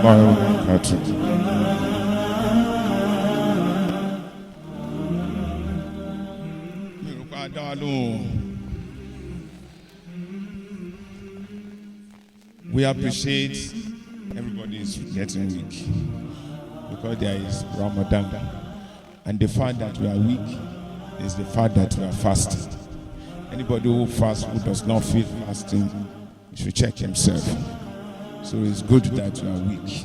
warahmatullahi wabarakatuh. We appreciate everybody is getting weak because there is Ramadan, and the fact that we are weak is the fact that we are fasting. Anybody who fasts who does not feel fasting should check himself. So it's good that we are weak.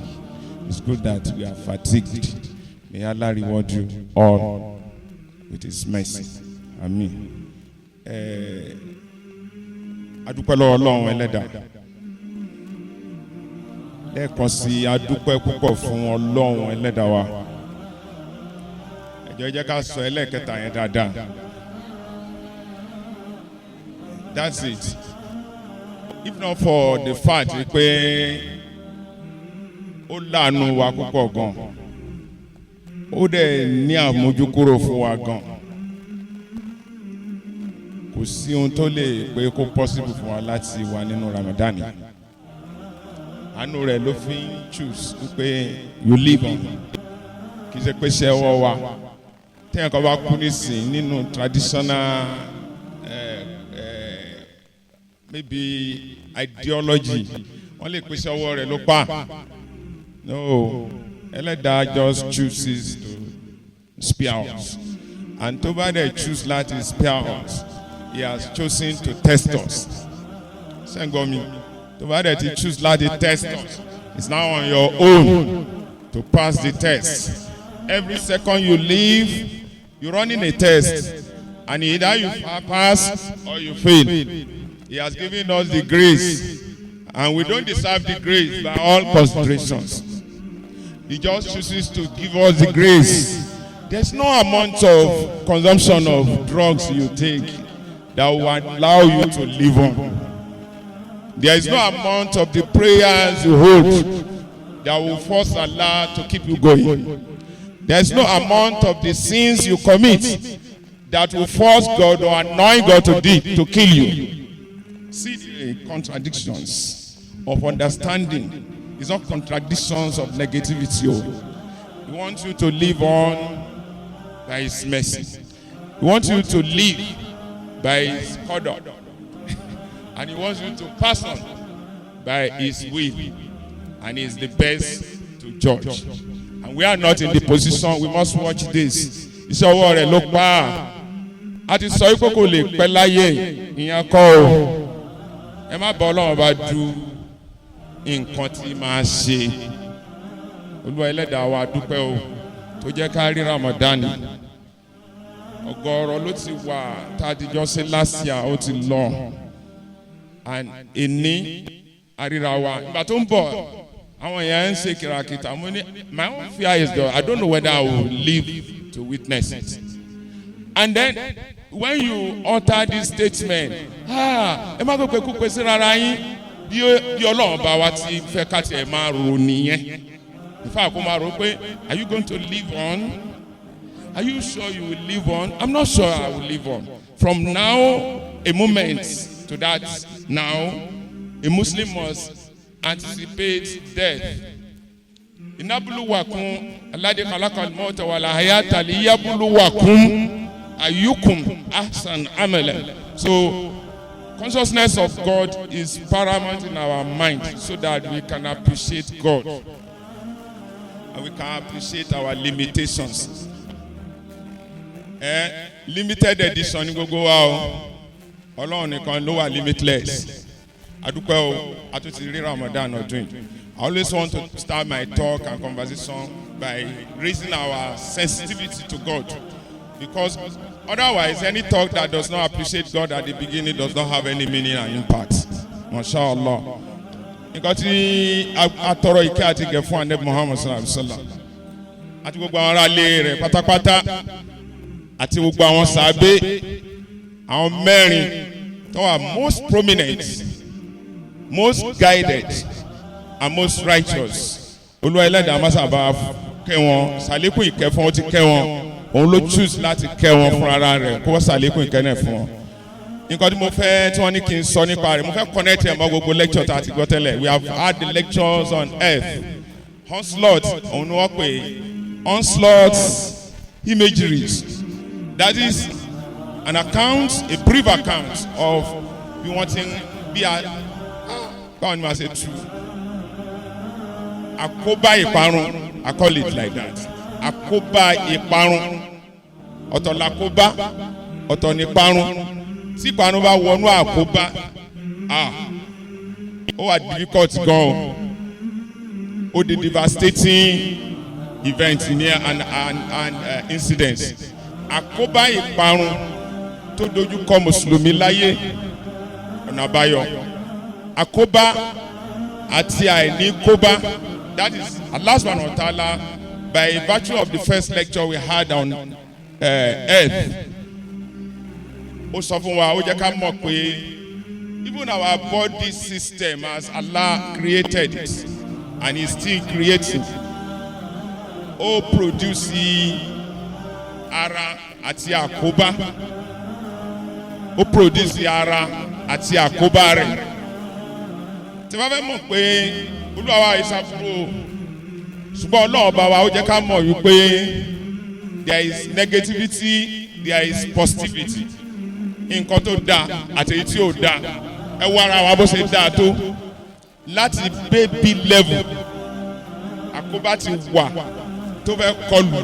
It's good that we are fatigued. May Allah reward you all with His mercy. Amen. Adúpẹ́ lọ́wọ́ Ọlọ́run Ẹlẹ́dàá. Lẹ́ẹ̀kan sí adúpẹ́ púpọ̀ fún Ọlọ́run Ẹlẹ́dàá wa. Ẹ jẹ́ ká sọ ẹlẹ́ẹ̀kẹta yẹn dáadáa. That's it. If not for the fact pé ó láàánú wa púpọ̀ gan, ó dẹ̀ ní àmójúkúrò fún wa gan, kò sí ohun tó lè pé kó possible fún wa láti wà nínú Ramadan. Àánú rẹ̀ ló fi ń choose pé you live on. Kì í ṣe pé ṣe ọwọ́ wa. Téèyàn kan bá kú nísìn nínú traditional maybe ideology, wọ́n lè pèsè ọwọ́ rẹ̀ ló pa. No, Ẹlẹ́dàá just chooses to spare us, and tó bá dẹ̀ choose láti spare us, He has chosen to test us. Sẹ́ńgọ́mi, tó bá dẹ̀ ti choose láti test us, it's now on your own to pass the test. Every second you live, you're running a test, and either you pass or you fail. He has given us the grace, and we don't deserve the grace by all considerations. He just chooses to give us the grace. There's no amount of consumption of drugs you take that will allow you to live on. There is no amount of the prayers you hold that will force Allah to keep you going. There is no amount of the sins you commit that will force God or annoy God to kill you. See the contradictions of understanding. It's not contradictions of negativity. He wants you to live on by His mercy. He wants you to live by His qadar. And He wants you to pass on by His will. And He is the best to judge. And we are not in the position, we must watch this. Iṣẹ́ ọwọ́ rẹ̀ ló pa. A ti sọ pé kò lè pẹ́ láyé, ìyẹn kọ́ o. Ẹ má bọ́ Ọlọ́run bá du nǹkan tí máa ṣe. Olúwa Ẹlẹ́dàá wa dúpẹ́ o tó jẹ́ ká rí Ramadan. Ọ̀gọ̀rọ̀ ló ti wà tá a ti jọ ṣe last year ó ti lọ. And ìní àríra wa ìgbà tó ń bọ̀ àwọn èèyàn ń ṣe kìràkìtà. Mo ní my own fear is that I don't know whether I will live to witness it. And then when you utter this statement, ẹ má gbé kú pèsè rárá yín bí Ọlọ́run bá wa ti fẹ́ ká tiẹ̀ máa ro nìyẹn. Ìfẹ́ àkó máa ro pé are you going to live on? Are you sure you will live on? I'm not sure I will live on. From now, a moment to that now, a Muslim must anticipate death. Inabuluwakum alladhi khalaqal mauta wal hayata liyabluwakum ayyukum ahsan amalan. So consciousness of God is paramount in our mind so that we can appreciate God and we can appreciate our limitations. Limited edition gbogbo wa o. Ọlọ́run nìkan ló wà limitless. Adúpẹ́ o, a tún ti rí Ramadan ọdún yìí. I always want to start my talk and conversation by raising our sensitivity to God, because otherwise any talk that does not appreciate God at the beginning does not have any meaning and impact. Mashallah. Nǹkan tí a tọrọ ìkẹ́ àti ìgẹ̀ fún Ànábì Muhammad sallallahu alaihi wasallam àti gbogbo àwọn ará ilé rẹ̀ pátápátá àti gbogbo àwọn sàábé àwọn mẹ́rin tó wà most prominent, most guided and most righteous. Olúwa Ẹlẹ́dàá má sábà kẹ́ wọn, ṣàlékún ìkẹ́ fún wọn, ti kẹ́ wọn, òun ló choose láti kẹ́ wọn fún ara rẹ̀ kó ṣàlékún ìkẹ́ náà fún wọn. Nǹkan tí mo fẹ́ tí wọ́n ní kí n sọ nípa rẹ̀, mo fẹ́ connect ẹ̀ mọ́ gbogbo lecture tá a ti gbọ́ tẹ́lẹ̀. We have had the lectures on earth Onslaught òun ni wọ́n pè Onslaught Imageries. That is an account, a brief account of bí wọ́n ti ń bí a báwo ni màá ṣe tu àkóbá ìparun. I call it like that. Àkóbá ìparun. Ọ̀tọ̀ làkóbá, ọ̀tọ̀ ní parun. Tí ìparun bá wọnú àkóbá, ó wà difficult gan o. Ó di devastating events ní and incidents. Àkóbá ìparun tó dojú kọ Mùsùlùmí láyé ọ̀nà àbáyọ. Àkóbá àti àìní kóbá. That is Allah subhanahu wa ta'ala, by virtue of the first lecture we had on earth. Ó sọ fún wa, ó jẹ́ ká mọ̀ pé even our body system as Allah created it and is still creating, ó produce ara àti àkóbá. Ó produce ara àti àkóbá rẹ̀. Tí wọ́n fẹ́ mọ̀ pé Olúwa wa ìsàfúrò ṣùgbọ́n Ọlọ́run bá wa ó jẹ́ ká mọ̀ wípé there is negativity, there is positivity. Nǹkan tó dáa àti èyí tí ò dáa. Ẹ wo ara wa bó ṣe dáa tó. Láti baby level àkóbá ti wà tó fẹ́ kọlù.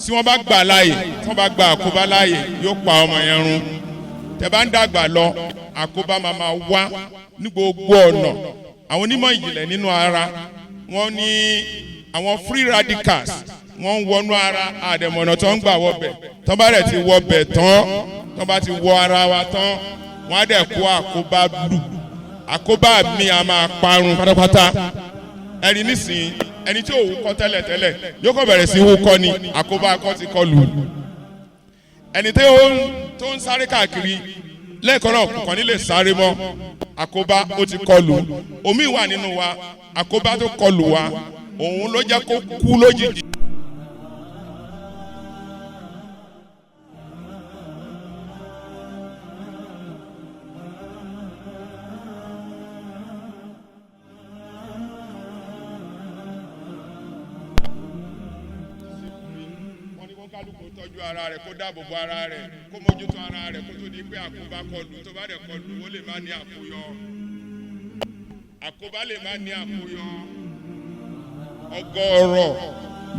Tí wọ́n bá gbà láàyè, tí wọ́n bá gba àkóbá láàyè yóò pa ọmọ yẹn run. Tẹ́ bá ń dàgbà lọ àkóbá máa wá ní gbogbo ọ̀nà. Àwọn onímọ̀ ìjìnlẹ̀ nínú ara wọ́n ní àwọn free radicals wọ́n ń wọnú ara àdèmọ̀nà tó ń gbà wọbẹ̀ tó bá rẹ̀ ti wọbẹ̀ tán tó bá ti wọ ara wa tán wọ́n á dẹ̀ kó àkóbá lù. Àkóbá mi a máa parun pátápátá. Ẹni nísìnyí ẹni tí ò wúkọ́ tẹ́lẹ̀tẹ́lẹ̀ yóò kọ́ bẹ̀rẹ̀ sí wúkọ́ ni àkóbá akọ́ ti kọ lù. Ẹni tó ń sáré káàkiri lẹ́ẹ̀kan náà kò kàn ní lè sáré mọ́ àkóbá ó ti kọlù. Omi wà nínú wa àkóbá tó kọlù wa òun ló jẹ́ kó kú lójijì. Wọ́n ní kó kálukú tọ́jú ara rẹ̀ kó dáàbò bo ara rẹ̀ kó mójútó ara rẹ̀ kó tó di pé àkóbá kọlù. Tó bá dẹ̀ kọlù ó lè má ní àkóyọ. Àkóbá lè má ní àkóyọ. Ọ̀gọ̀rọ̀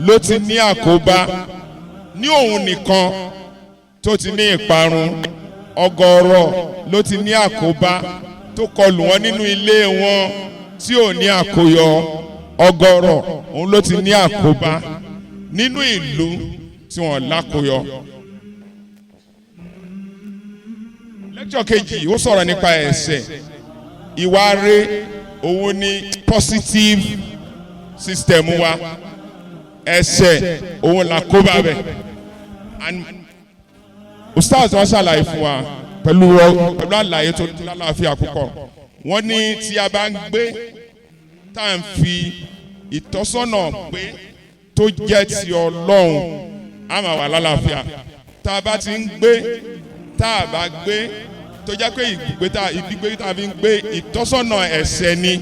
ló ti ní àkóbá ní òun nìkan tó ti ní ìparun. Ọ̀gọ̀rọ̀ ló ti ní àkóbá tó kọlù wọn nínú ilé wọn tí ò ní àkóyọ. Ọ̀gọ̀rọ̀ òun ló ti ní àkóbá nínú ìlú tí wọ́n lákóyọ. Lẹ́kṣọ̀ kejì ó sọ̀rọ̀ nípa ẹ̀ṣẹ̀. Ìwà rere òun ni positive system wa. Ẹ̀ṣẹ̀ òun là kóbá bẹ̀. And Ustaz wọn ṣàlàyé fún wa pẹ̀lú àlàyé tó lálàáfíà púpọ̀. Wọ́n ní tí a bá ń gbé tá à ń fi ìtọ́sọ́nà gbé tó jẹ́ ti Ọlọ́run á máa wà lálàáfíà. Tá a bá ti ń gbé tá a bá gbé tó jẹ́ pé ìgbé tá a fi ń gbé ìtọ́sọ́nà ẹ̀ṣẹ̀ ni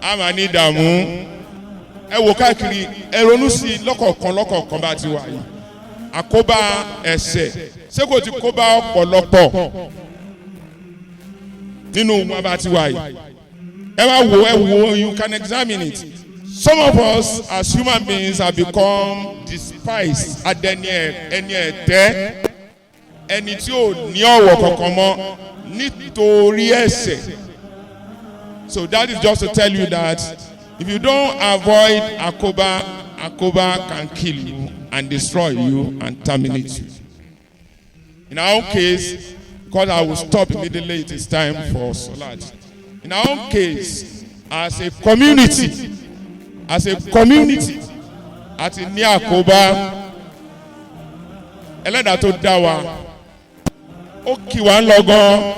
á máa ní ìdààmú. Ẹ wò káàkiri ẹ ronú sí lọ́kọ̀ọ̀kan bá ti wà yìí. Àkóbá ẹ̀ṣẹ̀ ṣé kò ti kóbá ọ̀pọ̀lọpọ̀ nínú wọn bá ti wà yìí. Ẹ wo you can examine it. Some of us as human beings have become despised. Adẹni ẹni ẹ̀tẹ́ ẹni tí ò ní ọ̀wọ̀ kankan mọ́ nítorí ẹ̀ṣẹ̀. So that is just to tell you that if you don't avoid Akoba can kill you and destroy you and terminate you. In our own case, because I will stop immediately, it is time for Salat. In our own case, as a community, àti ní Akoba, Ẹlẹ́dàá tó dá wa, ó kì wá lọ́gán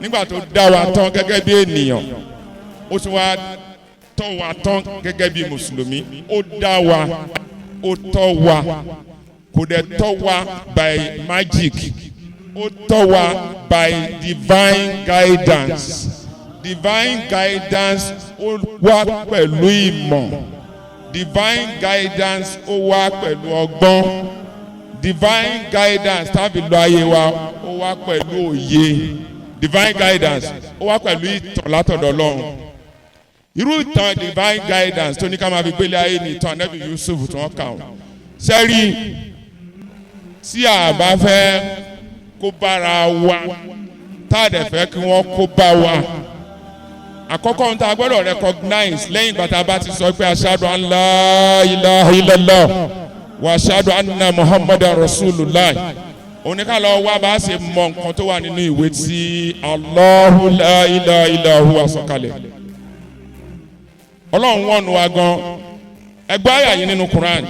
nígbà tó dá wa tán gẹ́gẹ́ bí ènìyàn, ó tún wá tọ́ wa tán gẹ́gẹ́ bí Mùsùlùmí, ó dá wa, ó tọ́ wa, kò dẹ̀ tọ́ wa by magic, ó tọ́ wa by divine guidance. divine guidance ó wá pẹ̀lú ìmọ̀, divine guidance ó wá pẹ̀lú ọgbọ́n, divine guidance tàbí lọ ayé wa ó wá pẹ̀lú òye, divine guidance ó wá pẹ̀lú ìtàn látọ̀dọ̀ Ọlọ́run. Irú ìtàn divine guidance tó ní ká máa fi gbélé ayé ní ìtàn Ànábì Yusuf tí wọ́n kà wọ́n. Sẹ́rí tí a bá fẹ́ kó bára wa tá a dẹ̀ fẹ́ kí wọ́n kó bá wa, àkọ́kọ́ ohun tá a gbọ́dọ̀ recognize lẹ́yìn ìgbà tá a bá ti sọ pé ashadu an la ilaha illallah wa ashadu anna muhammadan rasulullah, oníkàlọ́ wa bá ṣe mọ nǹkan tó wà nínú ìwé tí Allahu la ilaha illa huwa sọ̀kalẹ̀. Ọlọ́run wọ̀nù wa gan ẹgbẹ́ àyà yìí nínú Quran.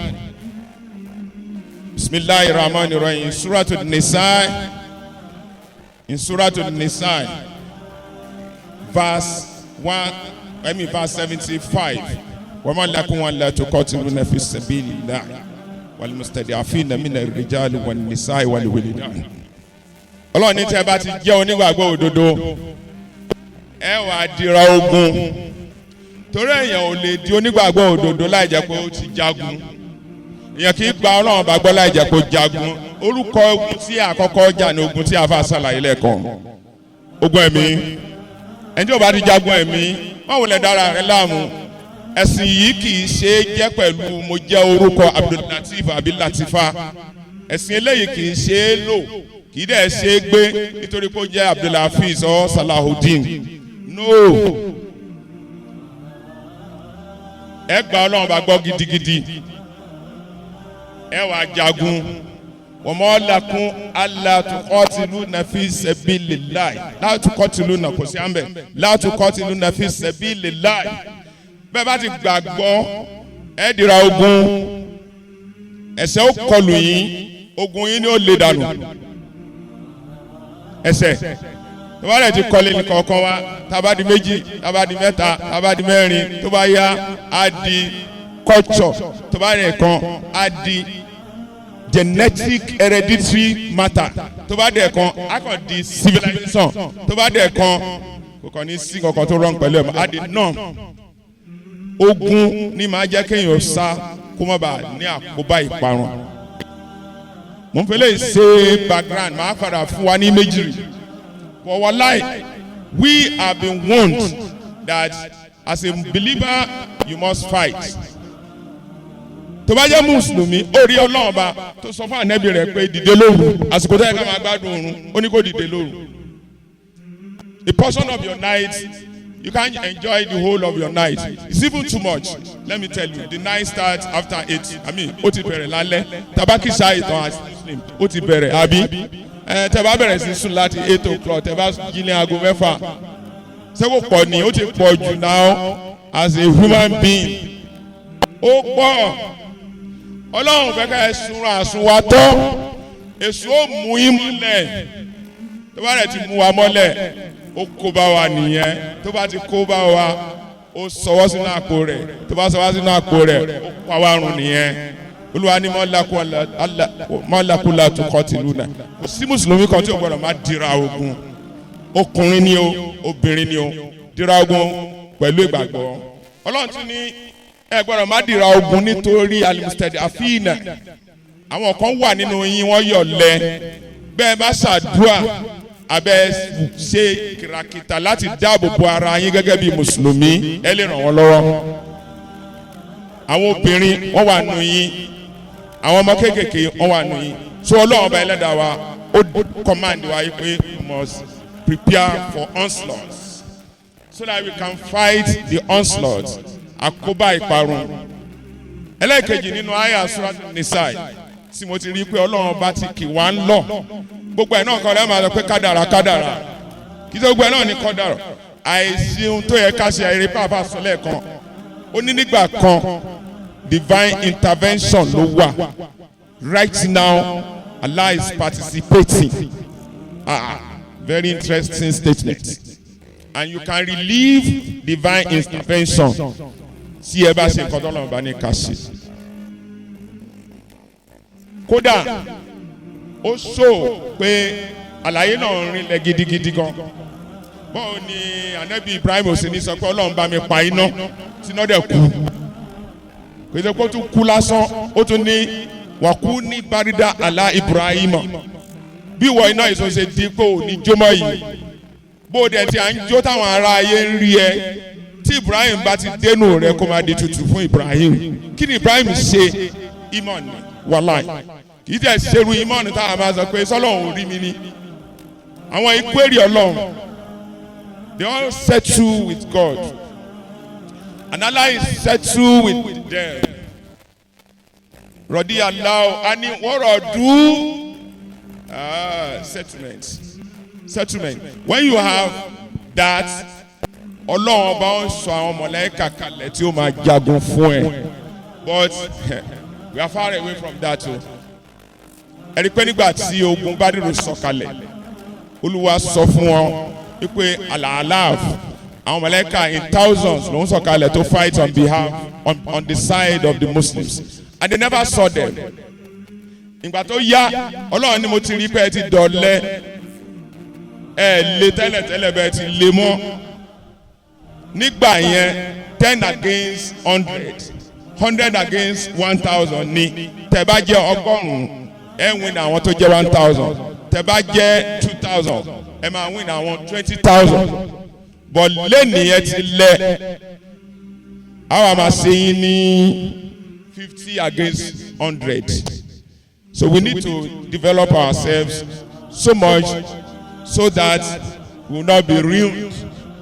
Bismillahir Rahmanir Rahim, Suratul Nisa, in Suratul Nisa, verse 75. وَمَا لَكُمْ أَلَّا تُقَاتِلُونَ فِي سَبِيلِ اللَّهِ وَالْمُسْتَضْعَفِينَ مِنَ الرِّجَالِ وَالنِّسَاءِ وَالْوِلْدَانِ. Ọlọ́run ní tí ẹ bá ti jẹ́ onígbàgbọ́ òdodo ẹ wá dira ogun, torí èèyàn ò lè di onígbàgbọ́ òdodo láì jẹ́ pé ó ti jagun. Èèyàn kì í gba Ọlọ́run bá gbọ́ láì jẹ́ pé ó jagun. Orúkọ ogun tí àkọ́kọ́ jà ní ogun tí a fà ṣàlàyé lẹ́ẹ̀kan, ogun ẹ̀mí. Ẹni tí ó bá ti jagun ẹ̀mí wọ́n wọlé dára rẹ̀ láàmú. Ẹ̀sìn yìí kì í ṣe é jẹ́ pẹ̀lú mo jẹ́ orúkọ Abdulhafeez àbí Latifa. Ẹ̀sìn eléyìí kì í ṣe é lò, kì í dẹ̀ ṣe é gbé nítorí pé ó jẹ́ Abdulhafeez or Salahudeen. No. Ẹ gba Ọlọ́run bá gbọ́ gidigidi, ẹ wá jagun. وَمَا لَكُمْ أَلَّا تُقَاتِلُونَ فِي سَبِيلِ اللَّهِ لَا تُقَاتِلُونَ kò sí àmbẹ̀ لَا تُقَاتِلُونَ فِي سَبِيلِ اللَّهِ. Bẹ́ẹ̀ bá ti gbàgbọ́ ẹ dira ogun, ẹ̀ṣẹ̀ ó kọlù yín, ogun yín ni ó lè dànù. Ẹ̀ṣẹ̀ tó bá rẹ̀ ti kọlé ní kọ̀ọ̀kan wa, tábà di méjì, tábà di mẹ́ta, tábà di mẹ́rin, tó bá yá á di culture, tó bá rẹ̀ kan á di genetic hereditary matter, tó bá dẹ̀ kan á kàn di civilization, tó bá dẹ̀ kan kò kàn ní sí kankan tó rán pẹ̀lú ẹ̀ á di norm. Ogun ni máa jẹ́ kéèyàn sá kó má bàa ní àkóbá ìparun. Mo ń fẹ́ lè ṣe background máa padà fún wa ní méjì. For our life, we have been warned that as a believer you must fight. Tó bá jẹ́ Mùsùlùmí, ó rí Ọlọ́run bá tó sọ fún ànẹ́bí rẹ̀ pé dìde lóru, àsìkò tó yẹ ká máa gbádùn oorun, ó ní kó dìde lóru. A portion of your night, you can't enjoy the whole of your night. It's even too much. Let me tell you, the night starts after 8. Ó ti bẹ̀rẹ̀ lálẹ́. Tabaki ṣá ìtàn as Muslim, ó ti bẹ̀rẹ̀ àbí? Tẹ́ bá bẹ̀rẹ̀ sí sùn láti 8 o'clock, tẹ́ bá jí ní aago 6. Ṣé kò pọ̀ ni? Ó ti pọ̀ jù now as a human being. Ó pọ̀. Ọlọ́run fẹ́ ká ẹ sunra àsunwá tọ́, èso ó mú yín mọ́lẹ̀. Tó bá rẹ̀ ti mú wa mọ́lẹ̀, ó kó bá wa nìyẹn. Tó bá ti kó bá wa, ó sọwọ́ sínú àpò rẹ̀. Tó bá sọwọ́ sínú àpò rẹ̀, ó pa wá run nìyẹn. Olúwa ní mọ́lákúlá tó kọ́ tìlú náà. Kò sí Mùsùlùmí kan tí ò gbọ́dọ̀ má dira ogun. Ọkùnrin ni o, obìnrin ni o, dira ogun pẹ̀lú ìgbàgbọ́. Ọlọ́run tún ní ẹ gbọ́dọ̀ má dira ogun nítorí al-mustad'afina. Àwọn kan wà nínú yín wọ́n yọ̀lẹ. Bẹ́ẹ̀ bá ṣàdúrà abẹ́ ṣe kìràkìtà láti dáàbò bo ara yín gẹ́gẹ́ bí Mùsùlùmí, ẹ lè ràn wọ́n lọ́wọ́. Àwọn obìnrin wọ́n wà nù yín, àwọn ọmọ kéékèèké wọ́n wà nù yín. So Ọlọ́run ọba ẹlẹ́dàá wa ó command wa yìí pé we must prepare for onslaught so that we can fight the onslaught. Àkóbá ìparun. Ẹlẹ́ẹ̀kejì nínú àyà Suratul Nisa tí mo ti rí pé Ọlọ́run bá ti kì wá ń lọ. Gbogbo ẹ̀ náà kan lẹ́ẹ̀ máa sọ pé kádàrá kádàrá. Kì í ṣe gbogbo ẹ̀ náà ní kádàrá. Àìsí ohun tó yẹ ká ṣe àìrí pàápàá sọ lẹ́ẹ̀kan. Ó ní nígbà kan divine intervention ló wà. Right now Allah is participating. Very interesting statement. And you can relieve divine intervention tí ẹ bá ṣe nǹkan tó lọ́wọ́ bá ní ká ṣe. Kódà ó sọ pé àlàyé náà rinlẹ̀ gidigidi gan. bọ́ọ̀ ni anabi Ibrahim ò sì ní sọ pé Ọlọ́run bá mi pa iná tí iná dẹ̀ kú kò sí pé ó tún kú lásán ó tún ní wàkú ní barida ala Ibrahim bí ìwọ iná ìsọ ṣe di pé ò ní jómọ́ yìí bó dẹ̀ tí à ń jó táwọn ará ayé ń rí ẹ tí Ibrahim bá ti dénú rẹ kó máa di tutù fún Ibrahim kí ni Ibrahim ṣe imọ̀ ni wàláì kì í tẹ̀ ṣerú imọ̀ ni táwọn máa sọ pé sọ́lọ́run ò rí mi ní àwọn ìkwérì Ọlọ́run they all settle with God and Allah is settle with them. Rodi Allah ani worodu settlement. When you have that, Ọlọ́run ọba ń sọ àwọn mọ̀lẹ́kà kalẹ̀ tí ó máa jagun fún ẹ. But we are far away from that o. Ẹ̀rí pé nígbà tí ogun Bádírù sọ kalẹ̀, Olúwa sọ fún wọn wípé Al-Alaf àwọn mọ̀lẹ́kà in thousands ló ń sọ kalẹ̀ to fight on behalf on the side of the Muslims. And they never saw them. Ìgbà tó yá, Ọlọ́run ni mo ti rí pé ẹ ti dọ̀lẹ́. Ẹ lé tẹ́lẹ̀ bẹ́ẹ̀ ti lé mọ́. Nígbà yẹn 10 against 100, 100 against 1,000 ni. Tẹ́ bá jẹ́ ọgọ́rùn-ún, ẹ win àwọn tó jẹ́ 1,000. Tẹ́ bá jẹ́ 2,000, ẹ máa win àwọn 20,000. But lẹ́nìí ẹ ti lẹ̀. Àwa máa ṣe yín ní 50 against 100. So we need to develop ourselves so much so that we will not be ruined.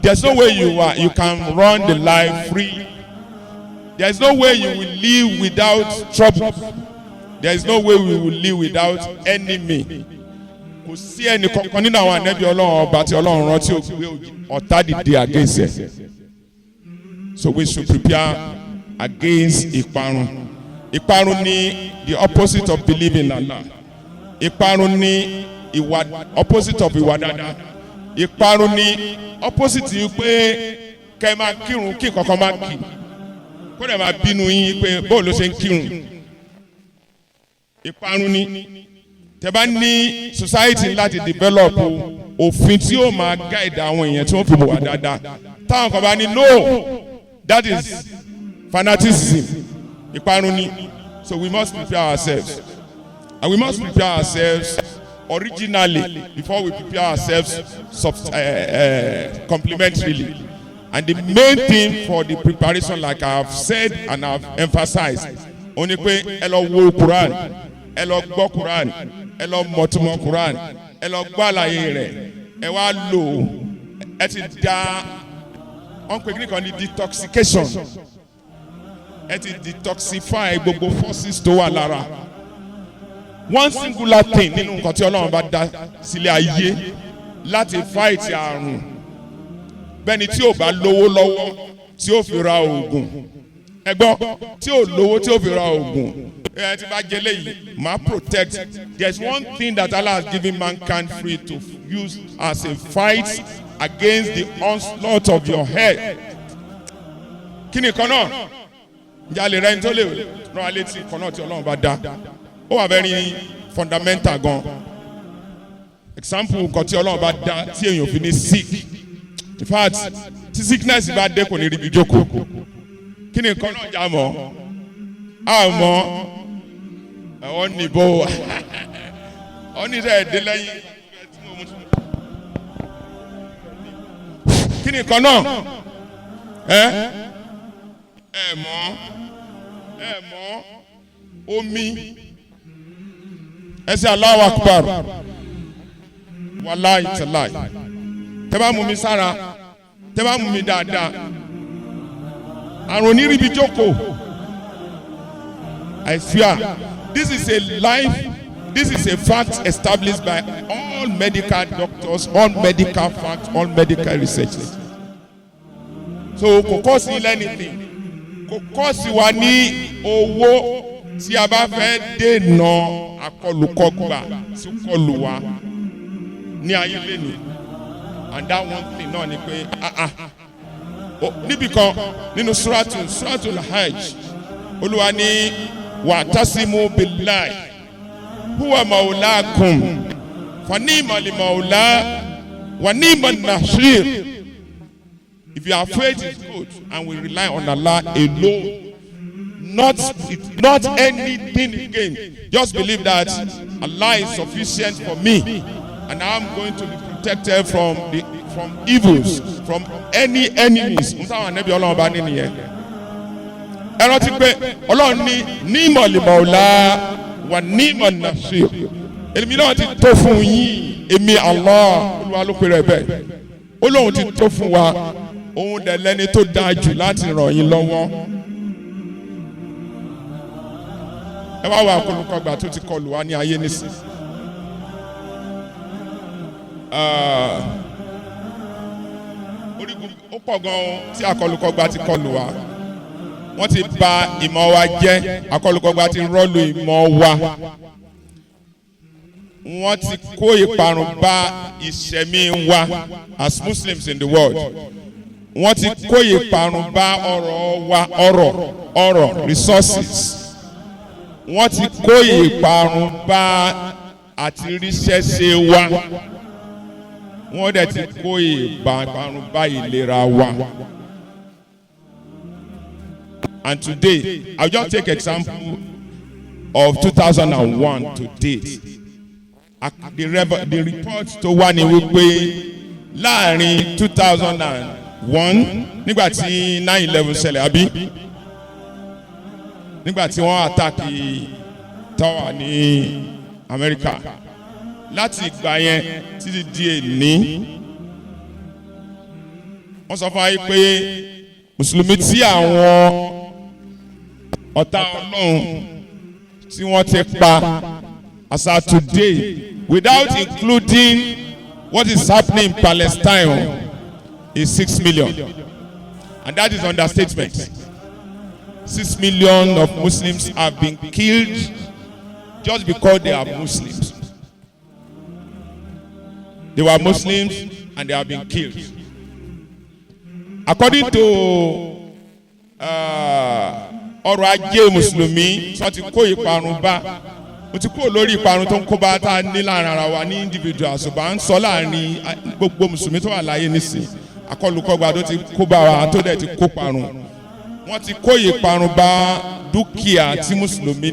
There's no way you can run the life free. There's no way you will live without trouble. There's no way we will live without enemy. Kò sí ẹni kankan nínú àwọn ànábì Ọlọ́run ọba tí Ọlọ́run rántí ó gbé ọ̀tá dìde against ẹ̀. So we should prepare against ìparun. Ìparun ni the opposite of believing in Allah. Ìparun ni opposite of ìwà dáadáa. Ìparun ni opposite yìí pé kẹ́ ẹ máa kírun kí kankan máa kì. Kó dẹ̀ máa bínú yín pé bóò ló ṣe ń kírun. Ìparun ni tẹ́ bá ní society láti develop òfin tí ó máa guide àwọn èèyàn tí wọ́n fi wà dáadáa. Táwọn kan bá ní no, that is fanaticism. Ìparun ni. So we must prepare ourselves. And we must prepare ourselves originally before we prepare ourselves complementarily. And the main thing for the preparation, like I have said and I have emphasized, only pé ẹ lọ wo Quran, ẹ lọ gbọ́ Quran, ẹ lọ mọ̀túmọ̀ Quran, ẹ lọ gbọ́ àlàyé rẹ̀, ẹ wá lò ẹ ti da wọ́n pè kíni kan ní detoxification. Ẹ ti detoxify gbogbo forces tó wà lára. One singular thing nínú nǹkan tí Ọlọ́run bá dá sílé ayé láti fight àrùn. Bẹ́ẹ̀ni tí ò bá lówó lọ́wọ́ tí ó fi ra oògùn. Ẹ gbọ́ tí ò lówó tí ó fi ra oògùn. Ẹ ti bá jẹ léyìí, máa protect. There's one thing that Allah has given mankind free to use as a fight against the onslaught of your head. Kí ni kan náà? Ǹjẹ́ rẹ̀ ń tó lè rán alẹ́ tí kan náà tí Ọlọ́run bá dá? Ó wà very fundamental gan. Example nǹkan tí Ọlọ́run bá dá tí èèyàn fi ní sick. In fact, tí sickness bá dé kò ní rí ibi jókòó. Kí ni nǹkan náà já mọ́? Àmọ́ ẹ̀wọ̀n nìbò ọ̀nìṣẹ́ ẹ̀dẹ́ lẹ́yìn. Kí ni nǹkan náà? Ẹ mọ̀ omi. Ẹ ṣe Allahu Akbar. Wallahi tallahi. Tẹ́ bá mú mi sára, tẹ́ bá mú mi dáadáa. Àrùn oníribi jókòó. I swear, this is a life, this is a fact established by all medical doctors, all medical facts, all medical researchers. So kò kọ́ sí anything. Kò kọ́ sí wa ní owó tí a bá fẹ́ dènà akọlùkọgbà tí kọlù wa ní ayé lẹ́nu. And that one thing náà ni pé níbi kan nínú suratul hajj Olúwa ní wa'tasimu billahi huwa maulakum fa ni'mal maula wa ni'man nasir If your faith is good and we rely on Allah alone, not anything again, just believe that Allah is sufficient for me, and I'm going to be protected from evils, from any enemies. Ẹ rántí pé Ọlọ́run ní ìmọ̀lìmọ̀ọ́lá wà ní ìmọ̀nàṣe. Èmi náà ti tó fún yín, èmi Allah Olúwa ló pe rẹ̀ bẹ́ẹ̀. Ọlọ́run ti tó fún wa, òun dẹ̀ lẹ́ni tó dáa jù láti ràn yín lọ́wọ́. Ẹ wá wo àkọlùkọgbà tó ti kọlù wá ní ayé nísìn. Orígun ó pọ̀ gan-an tí àkọlùkọgbà ti kọlù wá. Wọ́n ti bà ìmọ̀ wa jẹ́, àkọlùkọgbà ti rọ́ọ̀lù ìmọ̀ wa. Wọ́n ti kó ìparun bá ìṣẹ̀mí wa as Muslims in the world. Wọ́n ti kó ìparun bá ọrọ̀ wa, ọrọ̀ resources. Wọ́n ti kó ìparun bá àti ríṣẹ́ ṣe wa. Wọ́n dẹ̀ ti kó ìparun bá ìlera wa. And today, I'll just take example of 2001 to date. The report tó wà ní wípé láàrin 2001 nígbà tí 9/11 ṣẹlẹ̀ àbí nígbà tí wọ́n attack tower ní America, láti ìgbà yẹn títí di èní wọ́n sọ fún wa pé mùsùlùmí tí àwọn ọ̀tá Ọlọ́run tí wọ́n ti pa as of today, without including what is happening in Palestine, is 6 million, and that is understatement. 6 million of Muslims have been killed just because they are Muslims. They were Muslims and they have been killed. According to ọrọ̀ ajé mùsùlùmí, wọ́n ti kó ìparun bá, wọ́n ti kó lórí ìparun tó ń kó bá tá a ní láàrin ara wa ní individual, ṣùgbọ́n à ń sọ láàrin gbogbo mùsùlùmí tó wà láyé nísìn. Àkọlùkọgbà tó ti kó bá wa tó dẹ̀ ti kó parun. Wọ́n ti kó ìparun bá dúkìá tí mùsùlùmí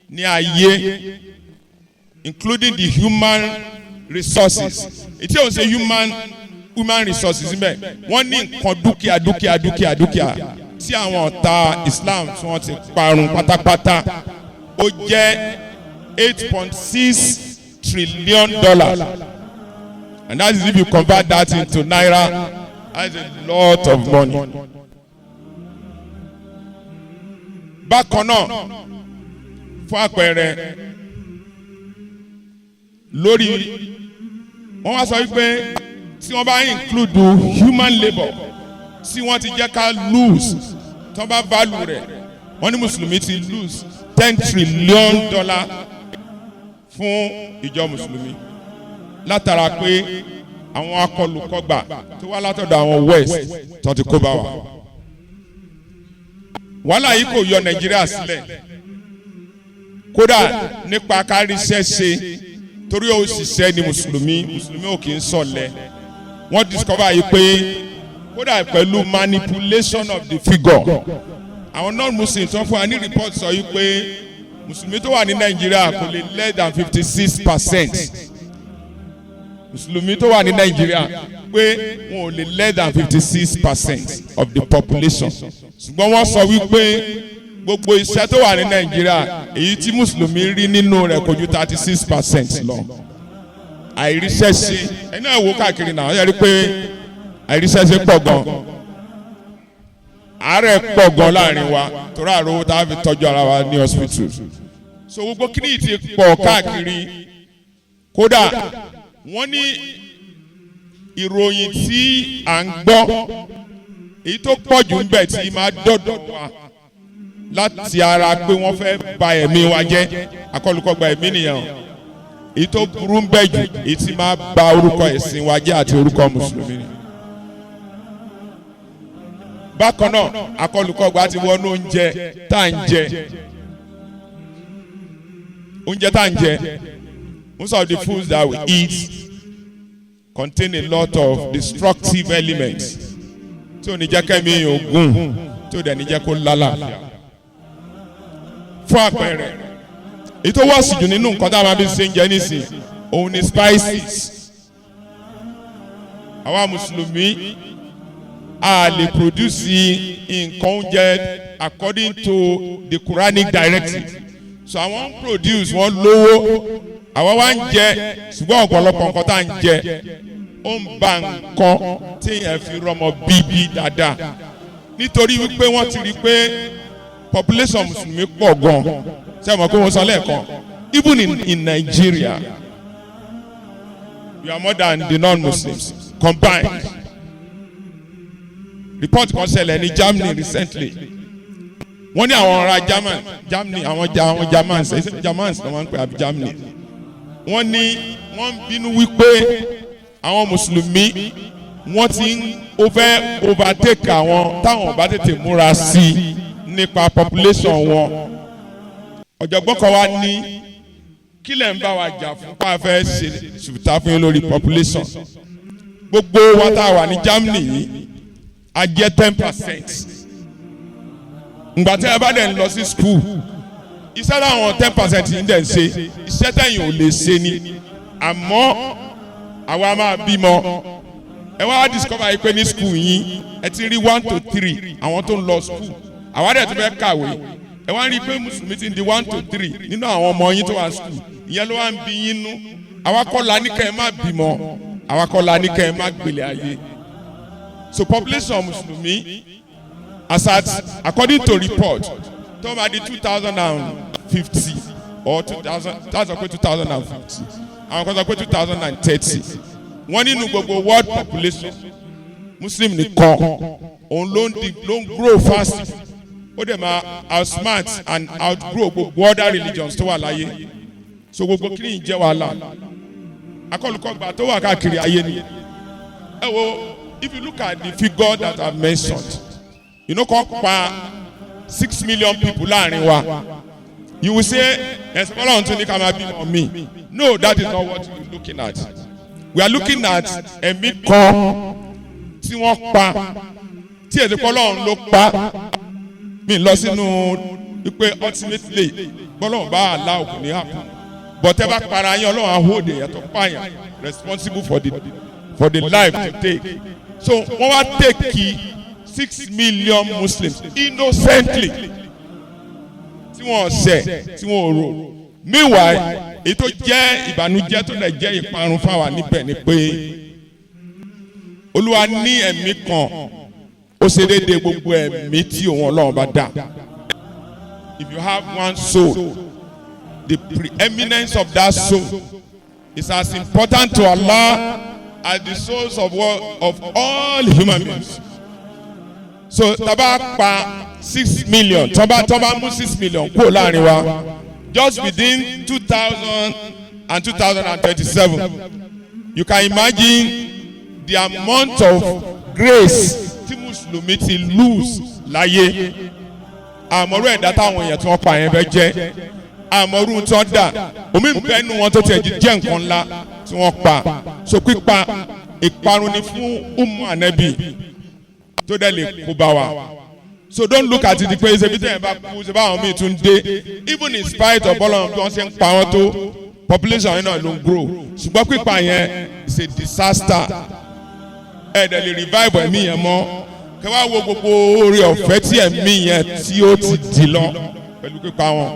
ní ayé, including the human resources. Ètí ò ń ṣe human resources níbẹ̀. Wọ́n ní nǹkan dúkìá tí àwọn ọ̀tá Islam tí wọ́n ti parun pátápátá. Ó jẹ́ $8.6 trillion, and that is if you convert that into naira, that's a lot of money. Bákan náà, fún àpẹẹrẹ lórí wọ́n wá sọ wípé tí wọ́n bá include human labour tí wọ́n ti jẹ́ ká lose tí wọ́n bá value rẹ̀, wọ́n ní mùsùlùmí ti lose $10 trillion fún ìjọ mùsùlùmí látara pé àwọn akọlùkọgbà tó wá látọ̀dọ̀ àwọn west tó ti kó bá wa. Wàhálà yìí kò yọ Nàìjíríà sílẹ̀, kódà nípa káríṣẹ́ ṣe, torí òṣìṣẹ́ ni mùsùlùmí ò kì í sọ̀lẹ̀. Wọ́n discover yìí pé kódà pẹ̀lú manipulation of the figure, àwọn non-muslims wọ́n fún wa ní report sọ yìí pé mùsùlùmí tó wà ní Nàìjíríà kò lè less than 56%. Mùsùlùmí tó wà ní Nàìjíríà pé wọn ò lè less than 56% of the population. Ṣùgbọ́n wọ́n sọ wípé gbogbo iṣẹ́ tó wà ní Nàìjíríà èyí tí mùsùlùmí rí nínú rẹ̀ kò ju 36% lọ. Àìríṣẹ́ ṣe ẹni náà wò káàkiri náà yẹ rí pé àìríṣẹ́ ṣe pọ̀ gan. Àárẹ̀ pọ̀ gan láàrin wa torí àròwó tá a fi tọ́jú ara wa ní hospital. So gbogbo kíní ti pọ̀ káàkiri, kódà wọ́n ní ìròyìn tí à ń gbọ́ èyí tó pọ̀ jù ń bẹ̀ tí máa dọ́dọ̀ wa láti ara pé wọ́n fẹ́ ba ẹ̀mí wa jẹ́, akọlùkọgbà ẹ̀mí nìyẹn. Èyí tó burú ń bẹ̀ jù èyí tí máa ba orúkọ ẹ̀sìn wa jẹ́ àti orúkọ mùsùlùmí. Bákan náà akọlùkọgbà ti wọnú oúnjẹ tá à ń jẹ. Oúnjẹ tá à ń jẹ, most of the foods that we eat contain a lot of destructive elements tí ò ní jẹ́ kẹ́mi ògùn tí ò dẹ̀ ní jẹ́ kó lálàáfíà. Fún àpẹẹrẹ èyí tó wọ́ọ̀sì jù nínú nǹkan tá a máa fi ṣe ń jẹ nísìn òun ni spices. Àwa mùsùlùmí a lè produce nǹkan oúnjẹ according to the Quranic directive. So àwọn produce wọ́n lówó àwa wá ń jẹ ṣùgbọ́n ọ̀pọ̀lọpọ̀ nǹkan tá à ń jẹ ó ń ba nǹkan tí èèyàn fi rọmọ bíbí dáadáa nítorí wípé wọ́n ti rí i pé population mùsùlùmí pọ̀ gan ṣé ẹ mọ̀ pé wọ́n sọ lẹ́ẹ̀kan even in Nigeria we are more than the non-Muslims combined. Report kan ṣẹlẹ̀ ní Germany recently. Wọ́n ní àwọn ará Germany àwọn Germans ló máa ń pè àbí Germany. Wọ́n ní wọ́n ń bínú wípé àwọn mùsùlùmí wọ́n ti ń overtake àwọn táwọn bá tètè múra sí i nípa population wọn. Ọ̀jọ̀gbọ́n kan wá ní kí lẹ̀ ń bá wa jà fún pa fẹ́ ṣe ṣùtá fún yín lórí population. Gbogbo wa tá a wà ní Germany yìí a jẹ́ 10%. Ngbà tí ẹ bá dẹ̀ ń lọ sí school iṣẹ́ láwọn 10% yìí dẹ̀ ń ṣe iṣẹ́ tẹ̀yìn ò lè ṣe ni àmọ́ àwa máa bímọ ẹ wá discover yìí pé ní school yín ẹ ti rí 1 to 3 àwọn tó ń lọ school àwa dẹ̀ tó fẹ́ kàwé ẹ wá rí i pé mùsùlùmí ti ń di 1 to 3 nínú àwọn ọmọ yín tó wà school ìyẹn ló wá ń bí yín nú àwa kọ́ la ní kẹ́ ẹ má bímọ àwa kọ́ la ní kẹ́ ẹ má gbélé ayé. So population mùsùlùmí as at according to report tó máa di 2050 or 2000 that's okay 2050 àwọn kan sọ pé 2030 wọ́n nínú gbogbo world population Muslim nìkan òun ló ń grow fast ó dẹ̀ máa outsmart and outgrow gbogbo other religions tó wà láyé so gbogbo kí ni jẹ́ wàhálà akọlùkọgbà tó wà káàkiri ayé ni ẹ wo. If you look at the figure that I mentioned, you know, kọ́ 6 million people láàrin wa. You will say, "Ẹ̀sìn Ọlọ́run tún ní ká máa bímọ mi." No, that is not what we are looking at. We are looking at ẹ̀mí kan tí wọ́n pa tí ẹ̀sìn Ọlọ́run ló pa. Mi lọ sínú wípé ultimately bọ́lọ́run bá allow kò ní happen. But ẹ bá para yín Ọlọ́run á hold ẹ̀yàtọ̀ pààyàn responsible for the life to take. So wọ́n wá take 6 million Muslims innocently tí wọ́n ṣẹ̀ tí wọ́n rò. Meanwhile èyí tó jẹ́ ìbànújẹ́ tó lè jẹ́ ìparun fáwa níbẹ̀ ni pé Olúwa ní ẹ̀mí kan ó ṣe déédéé gbogbo ẹ̀mí tí òun Ọlọ́run bá dá. If you have one soul, the preeminence of that soul is as important to Allah as the souls of all human beings. So taba pa 6 million, taba mú 6 million kúrò láàrin wa just within 2000 and 2027. You can imagine the amount of grace tí Mùsùlùmí ti lose láyé. Àmọ́rú ẹ̀dá táwọn èèyàn tí wọ́n pa yẹn fẹ́ jẹ́. Àmọ́rú tí wọ́n dà. Omi ìbẹ́nu wọn tó tiẹ̀ jẹ́ nǹkan ńlá tí wọ́n pa. So pípa ìparun ni fún Ànábì tó dẹ̀ lè kó bá wa. So don't look at it pé ṣe bí tẹ̀yìn bá kú ṣe báwọn míì tún dé. Even in spite of bọ́lá bí wọ́n ṣe ń pa wọ́n tó population yẹn náà ló ń grow. Ṣùgbọ́n pípa yẹn is a disaster. Ẹ̀ẹ́dẹ̀ lè revive ẹ̀mí yẹn mọ́. Kẹwàá wo gbogbo oore ọ̀fẹ́ tí ẹ̀mí yẹn tí ó ti dì lọ pẹ̀lú pípa wọn.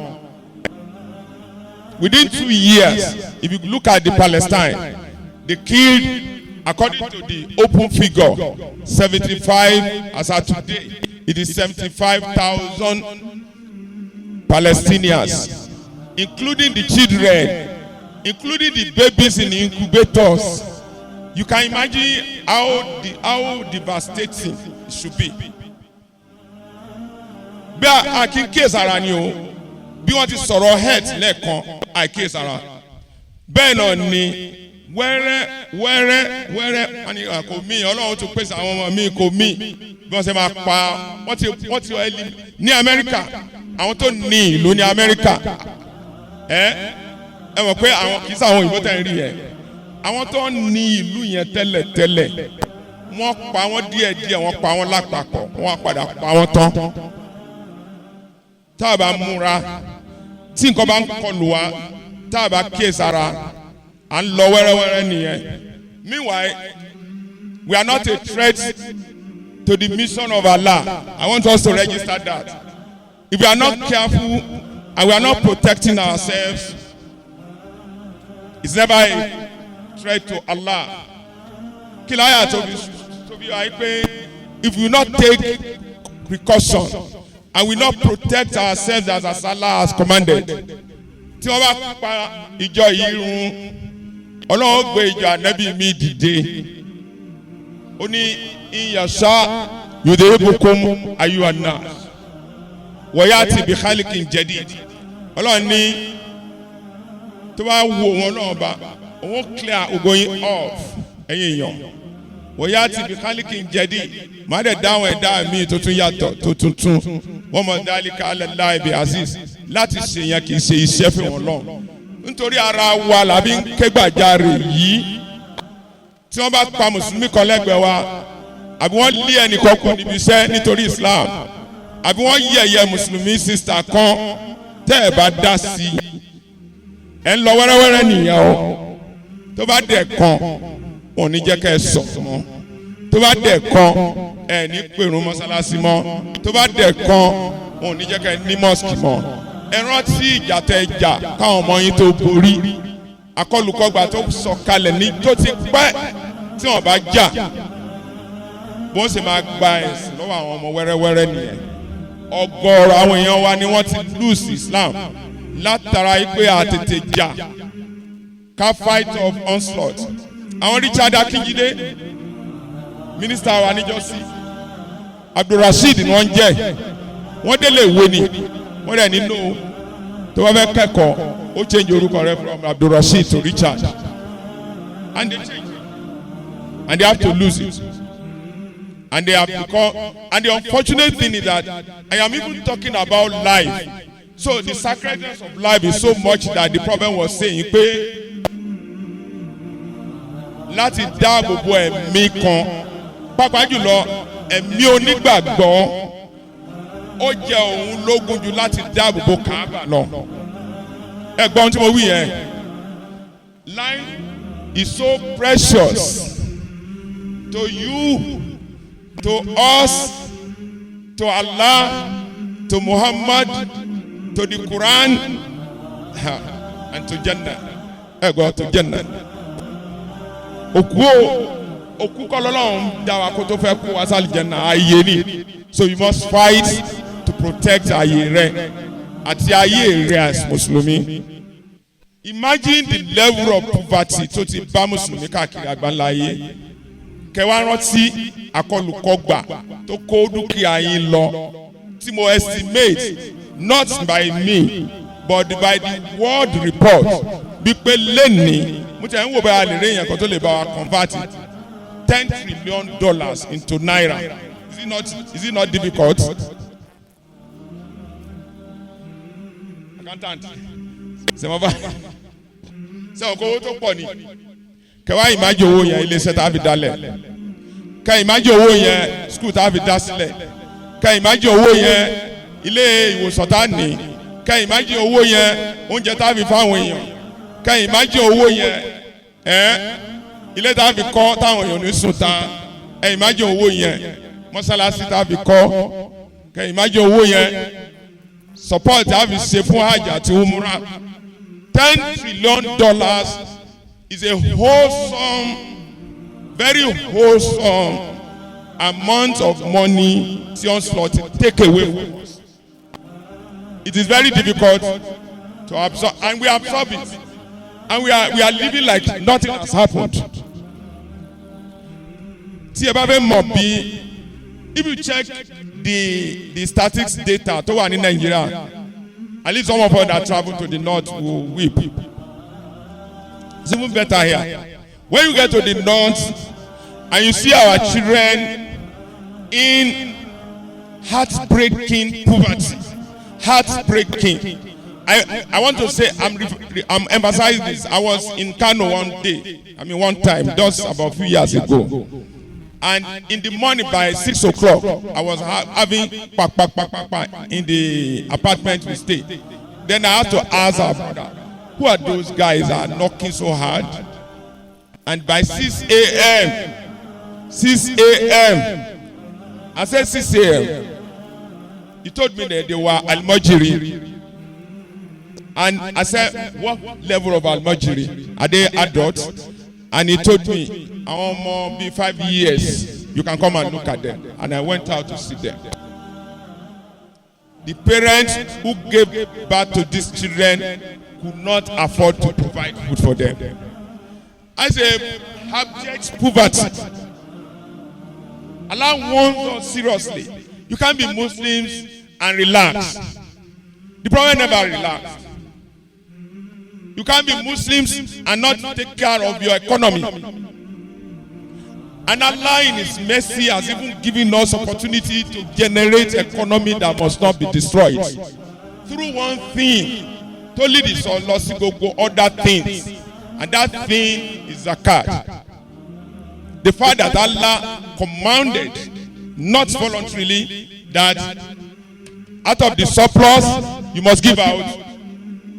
Within 2 years, if you look at the Palestine, they killed, according to the open figure, 75 as of today. It is 75,000 Palestinians, including the children, including the babies in the incubators. You can imagine how devastating it should be. Bí a kì í kíyèsára ni o, bí wọ́n ti sọ̀rọ̀ health lẹ́ẹ̀kan àìkíyèsára. Bẹ́ẹ̀ náà ni wẹ́rẹ́ wọ́n ní kò mí Ọlọ́run tó pèsè àwọn ọmọ mi kò mí bí wọ́n ṣe máa pa wọ́n ti ní Amẹ́ríkà àwọn tó ní ìlú ní Amẹ́ríkà ẹ mọ̀ pé àwọn kì í sáwọn òyìnbó tẹ̀ ń rí yẹn àwọn tó ní ìlú yẹn tẹ́lẹ̀ wọ́n pa wọ́n díẹ̀díẹ̀ wọ́n pa wọ́n lápapọ̀ wọ́n padà pa wọ́n tán tá a bá múra tí nǹkan bá ń kọlù wa tá a bá kíyèsára à ń lọ wẹ́rẹ́wẹ́rẹ́ nìyẹn. Meanwhile, we are not a threat to the mission of Allah. I want us to register that. If we are not careful and we are not protecting ourselves, it's never a threat to Allah. Kilaya to be like, if we not take precaution and we not protect ourselves as Allah has commanded, tí wọ́n bá pa ìjọ yìí run, Ọlọ́run gbé ìjọ ànábì mi dìde. Ó ní ìyàsá yudhibukum ayyuhan nas wa yati bi khaliqin jadid. Ọlọ́run ní tó bá wo wọn náà bá òun clear going off ẹ̀yin èèyàn. Wa yati bi khaliqin jadid. Má dẹ̀ dáhùn ẹ̀dá mi tó tún yàtọ̀ tó tuntun. Wọ́n mọ̀ dhalika ala Allahi bi aziz. Láti ṣe yẹn kì í ṣe iṣẹ́ fún wọn lọ. Nítorí ara wa làbí ń ké gbàjarè yìí. Tí wọ́n bá pa mùsùlùmí kan lẹ́gbẹ̀ẹ́ wa àbí wọ́n lé ẹnìkan kù níbi iṣẹ́ nítorí Islam àbí wọ́n yẹ̀yẹ́ mùsùlùmí sísítà kan tẹ́ ẹ̀ bá dá sí i ẹ̀ ń lọ wẹ́rẹ́wẹ́rẹ́ nìyẹn o. Tó bá dẹ̀ kan wọn ò ní jẹ́ kẹ́ ẹ sọ̀ mọ́. Tó bá dẹ̀ kan ẹ̀ ní pèrún mọ́sálásí mọ́. Tó bá dẹ̀ kan wọn ò ní jẹ́ kẹ́ ẹ ní mọ́sìkì mọ́. Ẹ rántí ìjà tẹ́ jà káwọn ọmọ yín tó borí. Akọlùkọgbà tó sọ̀kalẹ̀ ní tó ti pẹ́ tí wọ́n bá jà bó ṣe máa gba ẹ̀sìn lọ́wọ́ àwọn ọmọ wẹ́rẹ́wẹ́rẹ́ nìyẹn. Ọ̀gọ̀rọ̀ àwọn èèyàn wa ni wọ́n ti lose Islam látara pé àtètè jà ká fight of onslaught. Àwọn Richard Akínjídé mínísítà wa níjọ́sí Abdulhafeez ni wọ́n ń jẹ́ wọ́n délé ìwé ni wọ́n rẹ̀ nínú tó wọ́n fẹ́ kẹ́kọ̀ọ́ ó change orúkọ rẹ̀ from Abdulhafeez to Richard and they change it and they have to lose it. And they have become, and the unfortunate thing is that I am even talking about life. So the sacredness of life is so much that the problem was saying pé láti dáàbò bo ẹ̀mí kan pàápàá jùlọ ẹ̀mí onígbàgbọ́ ó jẹ́ òun lógún jù láti dáàbò bo Káàbà lọ. Ẹ̀gbọ́n tí mo wí yẹn, life is so precious to you, to us, to Allah, to Muhammad, to the Quran, and to Jannah. Go to Jannah. Oku kololon dawa ko to fe ku asal Jannah aye ni. So you must fight to protect aye re ati aye re as Muslimi. Imagine the level of poverty to ti ba Muslimi káàkiri àgbáńlá ayé. Kẹwàá rántí akọlùkọgbà tó kó dúkìá yín lọ tí mo estimate not by me but by the world report bí pé lẹ́nìí mo tẹ̀ ń wò bá a lè rí èèyàn kan tó lè bá wa convert $10 trillion into naira. Is it not difficult? Accountant ṣe mo bá ṣe ọkọ̀ owó tó pọ̀ ni. Kẹwàá ìmájì owó yẹn ilé iṣẹ́ tá a fi dálẹ̀ ká ìmájì owó yẹn skul tá a fi dá sílẹ̀ ká ìmájì owó yẹn ilé ìwòsàn tá a ní ká ìmájì owó yẹn oúnjẹ tá a fi fáwọn èèyàn ká ìmájì owó yẹn ilé tá a fi kọ́ táwọn èèyàn ní sùn tán ká ìmájì owó yẹn mọ́sálásí tá a fi kọ́ ká ìmájì owó yẹn support tá a fi ṣe fún hajj àti umrah. $10 trillion is a wholesome, very wholesome amount of money tí Onslaught take away from us. It is very difficult to absorb, and we absorb it, and we are living like nothing has happened. Tí ẹ bá fẹ́ mọ̀ bí, if you check the statistics data tó wà ní Nigeria, at least some of us that travel to the north will weep. It's even better here. When you get to the north and you see our children in heartbreaking poverty, heartbreaking. I want to say, I'm emphasizing this. I was in Kano one time, just about a few years ago. And in the morning by 6 o'clock, I was having in the apartment we stayed. Then I had to ask our brother, who are those guys that are knocking so hard? And by 6 a.m., I said 6 a.m. He told me that they were Almajiri. And I said, what level of Almajiri? Are they adults? And he told me, more be 5 years. You can come and look at them. And I went out to see them. The parents who gave birth to these children could not afford to provide food for them. As a abject poverty, Allah warns us seriously. You can't be Muslims and relax. The Prophet never relaxed. You can't be Muslims and not take care of your economy. And Allah in His mercy has even given us opportunity to generate economy that must not be destroyed. Through one thing, to lead us on go other things. And that thing is zakat. The fact that Allah commanded, not voluntarily, that out of the surplus, you must give out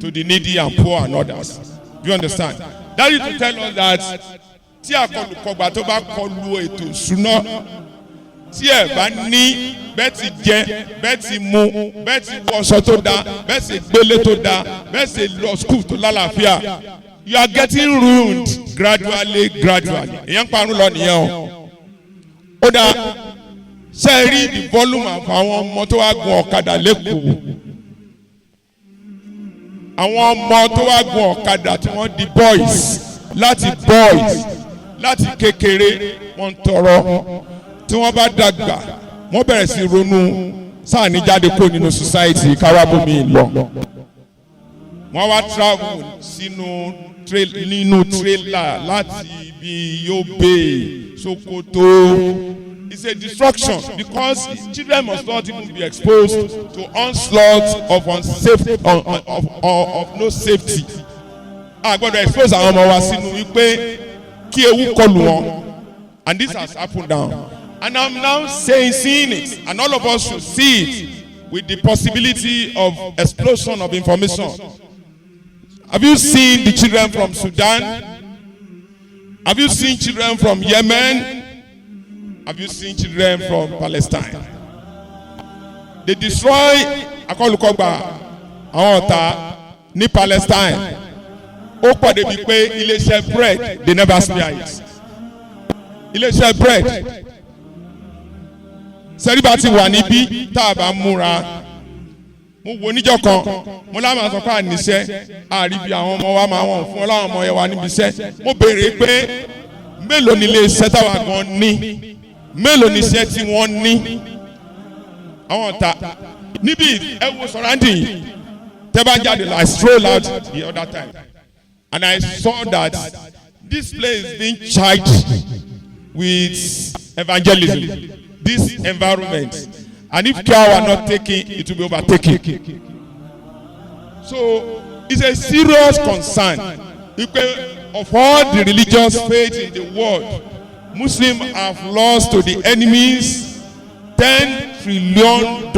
to the needy and poor and others. Do you understand? That is to tell us that tí àkọlùkọgbà tó bá kọlu ètò ìṣúná tí ẹ bá ní bẹ́ẹ̀ ti jẹ bẹ́ẹ̀ ti mu bẹ́ẹ̀ ti wọṣọ tó dáa bẹ́ẹ̀ sì gbélé tó dáa bẹ́ẹ̀ sì lọ school tó lálàáfíà, you are getting ruined gradually. èèyàn parun lọ nìyẹn o. ó dáa ṣe rí the volume àwọn ọmọ tó wá gun ọ̀kadà lẹ́kọ̀ọ́, àwọn ọmọ tó wá gun ọ̀kadà tí wọ́n di boys láti kékeré wọ́n tọrọ, tí wọ́n bá dàgbà wọ́n bẹ̀rẹ̀ sí ronú sáà ní jáde kó nínú society káwá bómi lọ. wọ́n wá travel nínú trailer láti ibi Yobe, Sokoto. It's a destruction because children must not even be exposed to onslaught of no safety. I got to expose our ọmọ wa sínú wípé kí ewu kọlù wọn, and this has happened now. And I'm now seeing it, and all of us should see it with the possibility of explosion of information. Have you seen the children from Sudan? Have you seen children from Yemen? Have you seen children from Palestine? They destroy akọlùkọgbà àwọn ọ̀tá ní Palestine. Ó pàdé bíi pé iléeṣẹ́ bread they never spare it. Iléeṣẹ́ bread sẹ́ríbà ti wà níbí tá a bá múra. Mo wo níjọ́ kan mo láwọn sọ pé àníṣẹ́ àríbi àwọn ọmọ wa máa wọ̀n fún ọláwọn ọmọ yẹn wà níbi iṣẹ́. Mo béèrè pé mélòó ni iléeṣẹ́ táwa gan ní, mélòó ni iṣẹ́ tí wọ́n ní. Àwọn ọ̀tá níbi ẹ wo surrounding tẹ́ bá jáde like stroll out the other time. And I saw that this place is being charged with evangelism, this environment. And if care were not taken, it will be overtaken. So it's a serious concern. Of all the religious faiths in the world, Muslims have lost to the enemies $10 trillion.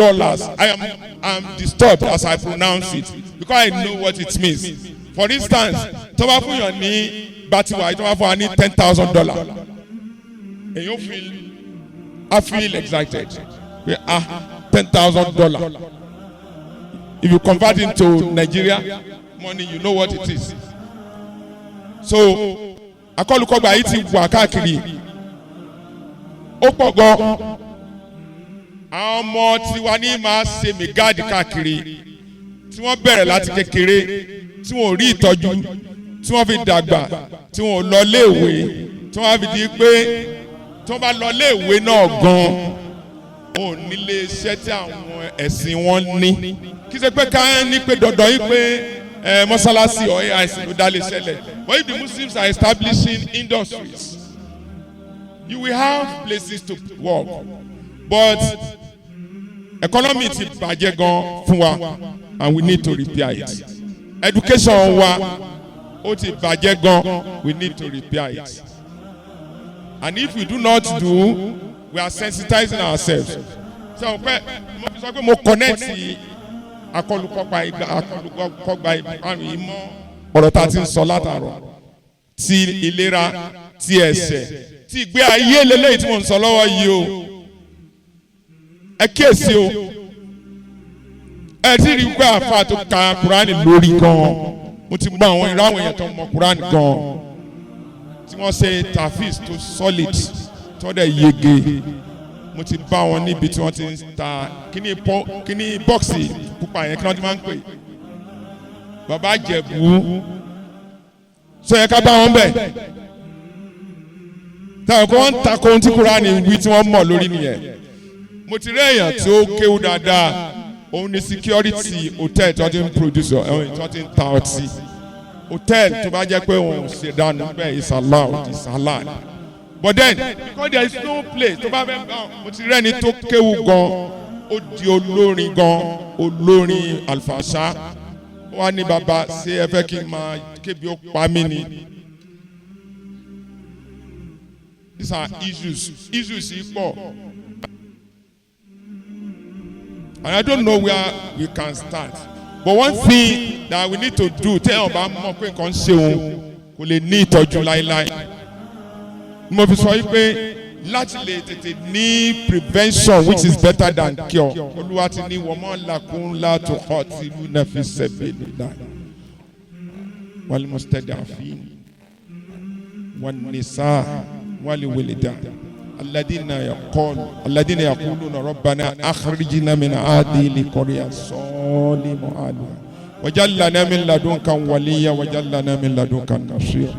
I am disturbed as I pronounce it because I know what it means. For instance, tó bá fún yàn ní batiwa tó bá fún wa ní $10,000, and you feel excited. $10,000. If you convert into Nigeria money, you know what it is. So akọlùkọgbà yìí ti wà káàkiri. Ó pọ̀ gan. Àwọn ọmọ tiwa ní máa ṣe mẹ́gáàdì káàkiri tí wọ́n bẹ̀rẹ̀ láti kékeré, tí wọ́n rí ìtọ́jú, tí wọ́n fi dàgbà, tí wọ́n lọ léèwé, tí wọ́n fi di pé tí wọ́n bá lọ léèwé náà gan, ò nílé iṣẹ́ tí àwọn ẹ̀sìn wọn ní. Kì í ṣe pé ká ní pé dandan yìí pé mọ́sálásí or AIC ló dá lè ṣẹlẹ̀. But if the Muslims are establishing industries, you will have places to work. But economy ti bàjẹ́ gan fún wa, and we need to repair it. Education wa ó ti bàjẹ́ gan, we need to repair it. And if we do not do, we are sensitizing ourselves. So mo connect akọlùkọgba ìparun yìí mọ́ ọ̀rọ̀ tá a ti ń sọ látàrọ̀ ti ìlera ti ẹ̀ṣẹ̀ ti ìgbé ayé lélẹ́yìí tí mo ń sọ lọ́wọ́ yìí o ẹ kíyèsí o ẹ ti rí pé àfa tó ka Kúránì lórí gan-an mo ti gbọ́ àwọn ìráwọ̀ èèyàn tó mọ Kúránì gan-an tí wọ́n ṣe tafis tó solid tó dẹ̀ yege mo ti bá wọn níbi tí wọ́n ti ń ta kíní bọ́ọ̀sì pupa yẹn kí wọ́n ti máa ń pè bàbá Jẹ̀bú sọ yẹ ká bá wọn bẹ̀ táwọn kan ń takò ohun tí Kúránì wí tí wọ́n mọ̀ lórí nìyẹn mo ti rí èèyàn tí ó kéwú dáadáa òun ni security hotel tí wọ́n ti ń produce tí wọ́n ti ń ta ọtí hotel tó bá jẹ́ pé òun ṣe dànù bẹ́ẹ̀ ìsàlá but then because there is no place tó bá fẹ́ gbà mo ti rẹ́ni tó kéwú gan ó di olórin gan olórin àlùfàṣà wà ní bàbá ṣé ẹ fẹ́ kí n máa kébi ó pa mí ni these are issues yìí pọ̀ and I don't know where we can start but one thing that we need to do tẹ́ ọ̀ bá mọ̀ pé nǹkan ṣe òun kò lè ní ìtọ́jú láéláé mo fi sọ yìí pé láti lè tètè ní prevention which is better than cure olúwa ti ní wọ́n mọ́ làkún látò ọtí ìlú náà fi sẹ́bẹ̀ nígbà wal mustada'afin wan nisa wal wildan alladhina yaquluna rabbana akhrijna min hadhihi al-qaryati zalimi ahliha waj'al lana min ladunka waliyya waj'al lana min ladunka nasira.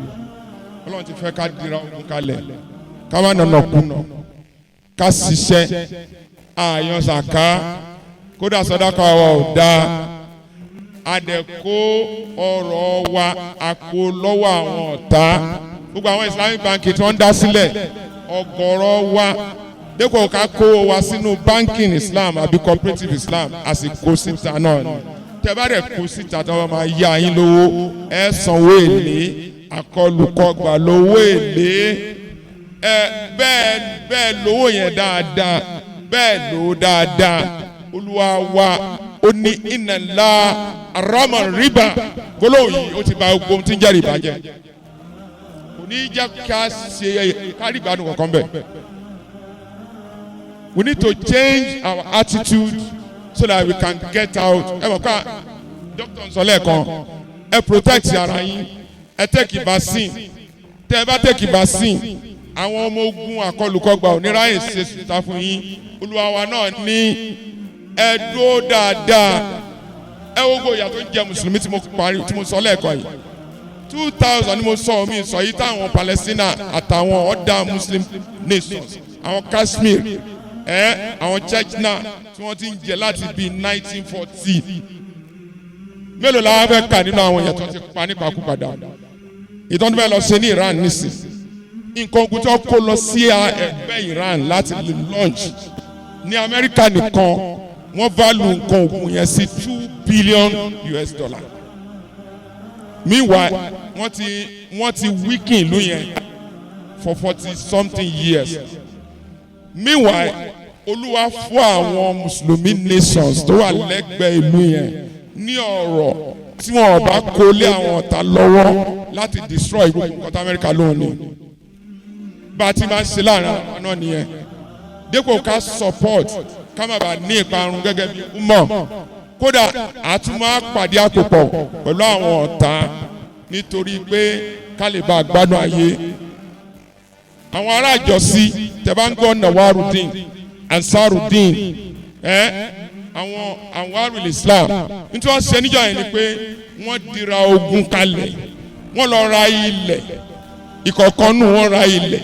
Ọlọ́run ti fẹ́ ká dira ogun kalẹ̀ ká má nànà kùnà ká ṣiṣẹ́ àyàn ṣàká kódà sàdákà wa ò dáa àdẹ̀kó ọ̀rọ̀ wa àpò lọ́wọ́ àwọn ọ̀tá gbogbo àwọn Islamic bank tí wọ́n ń dá sílẹ̀ ọ̀gọ̀rọ̀ wa dẹ́kọ̀ ká kó wa sínú banking Islam àbí cooperative Islam àsìkò síta náà ni tẹ́ bá dẹ̀ kó síta tí wọ́n máa yá yín lówó ẹ̀ sanwó èlé akọlùkọgbà lówó èlé bẹ́ẹ̀ lówó yẹn dáadáa bẹ́ẹ̀ lówó dáadáa Olúwa wa ó ní inna Allah harrama riba gbólóhùn yìí ó ti bà gbogbo ohun tí ń jẹ́ rìbá jẹ́ kò ní jẹ́ ká ṣe kárí ìgbádùn kankan bẹ́ẹ̀. We need to change our attitude so that we can get out. Ẹ mọ̀ ká dókítà ń sọ lẹ́ẹ̀kan ẹ protect ara yín. Ẹ take vaccine tẹ́ ẹ bá take vaccine àwọn ọmọ ogun akọlùkọgbà oníráyè ṣe sùtà fún yín Olúwa wa náà ní ẹ dúró dáadáa ẹ wo gbogbo ìyà tó ń jẹ mùsùlùmí tí mo sọ lẹ́ẹ̀kan yìí 2000 ni mo sọ omi sọ yìí táwọn Palestine àtàwọn other Muslim nations àwọn Kashmir àwọn Chechnya tí wọ́n ti ń jẹ láti bíi 1940 mélòó la wá fẹ́ kà nínú àwọn èèyàn tó ti pa nípakúpadà ìtọ́jú bẹ́ẹ̀ lọ ṣe ní Iran nísìn nǹkan ogun tó kó lọ sí ẹgbẹ́ Iran láti lè launch ní Amẹ́ríkà nìkan wọ́n value nǹkan ogun yẹn sí $2 billion. Meanwhile wọ́n ti weaken ìlú yẹn for 40-something years. Meanwhile Olúwa fún àwọn Mùsùlùmí nations tó wà lẹ́gbẹ̀ẹ́ ìlú yẹn ní ọ̀rọ̀ tí wọ́n bá kó lé àwọn ọ̀tá lọ́wọ́ láti destroy gbogbo nǹkan tí Amẹ́ríkà lónìí bá a ti máa ń ṣe láàrin àwọn náà nìyẹn dípò ká support ká má bàa ní ìparun gẹ́gẹ́ bí mọ̀ kódà àtúmọ̀ àpàdé àpòpọ̀ pẹ̀lú àwọn ọ̀tá nítorí pé ká lè bá a gbádùn ayé àwọn ará ìjọsí tẹ̀bángọ́ Nawarudeen Ansarudeen àwọn Anwarul Islam nítorí wọ́n ṣe níjọ́ yẹn ni pé wọ́n dira ogun kalẹ̀ wọ́n lọ ra ilẹ̀ ìkọ̀ọ̀kan nù wọ́n ra ilẹ̀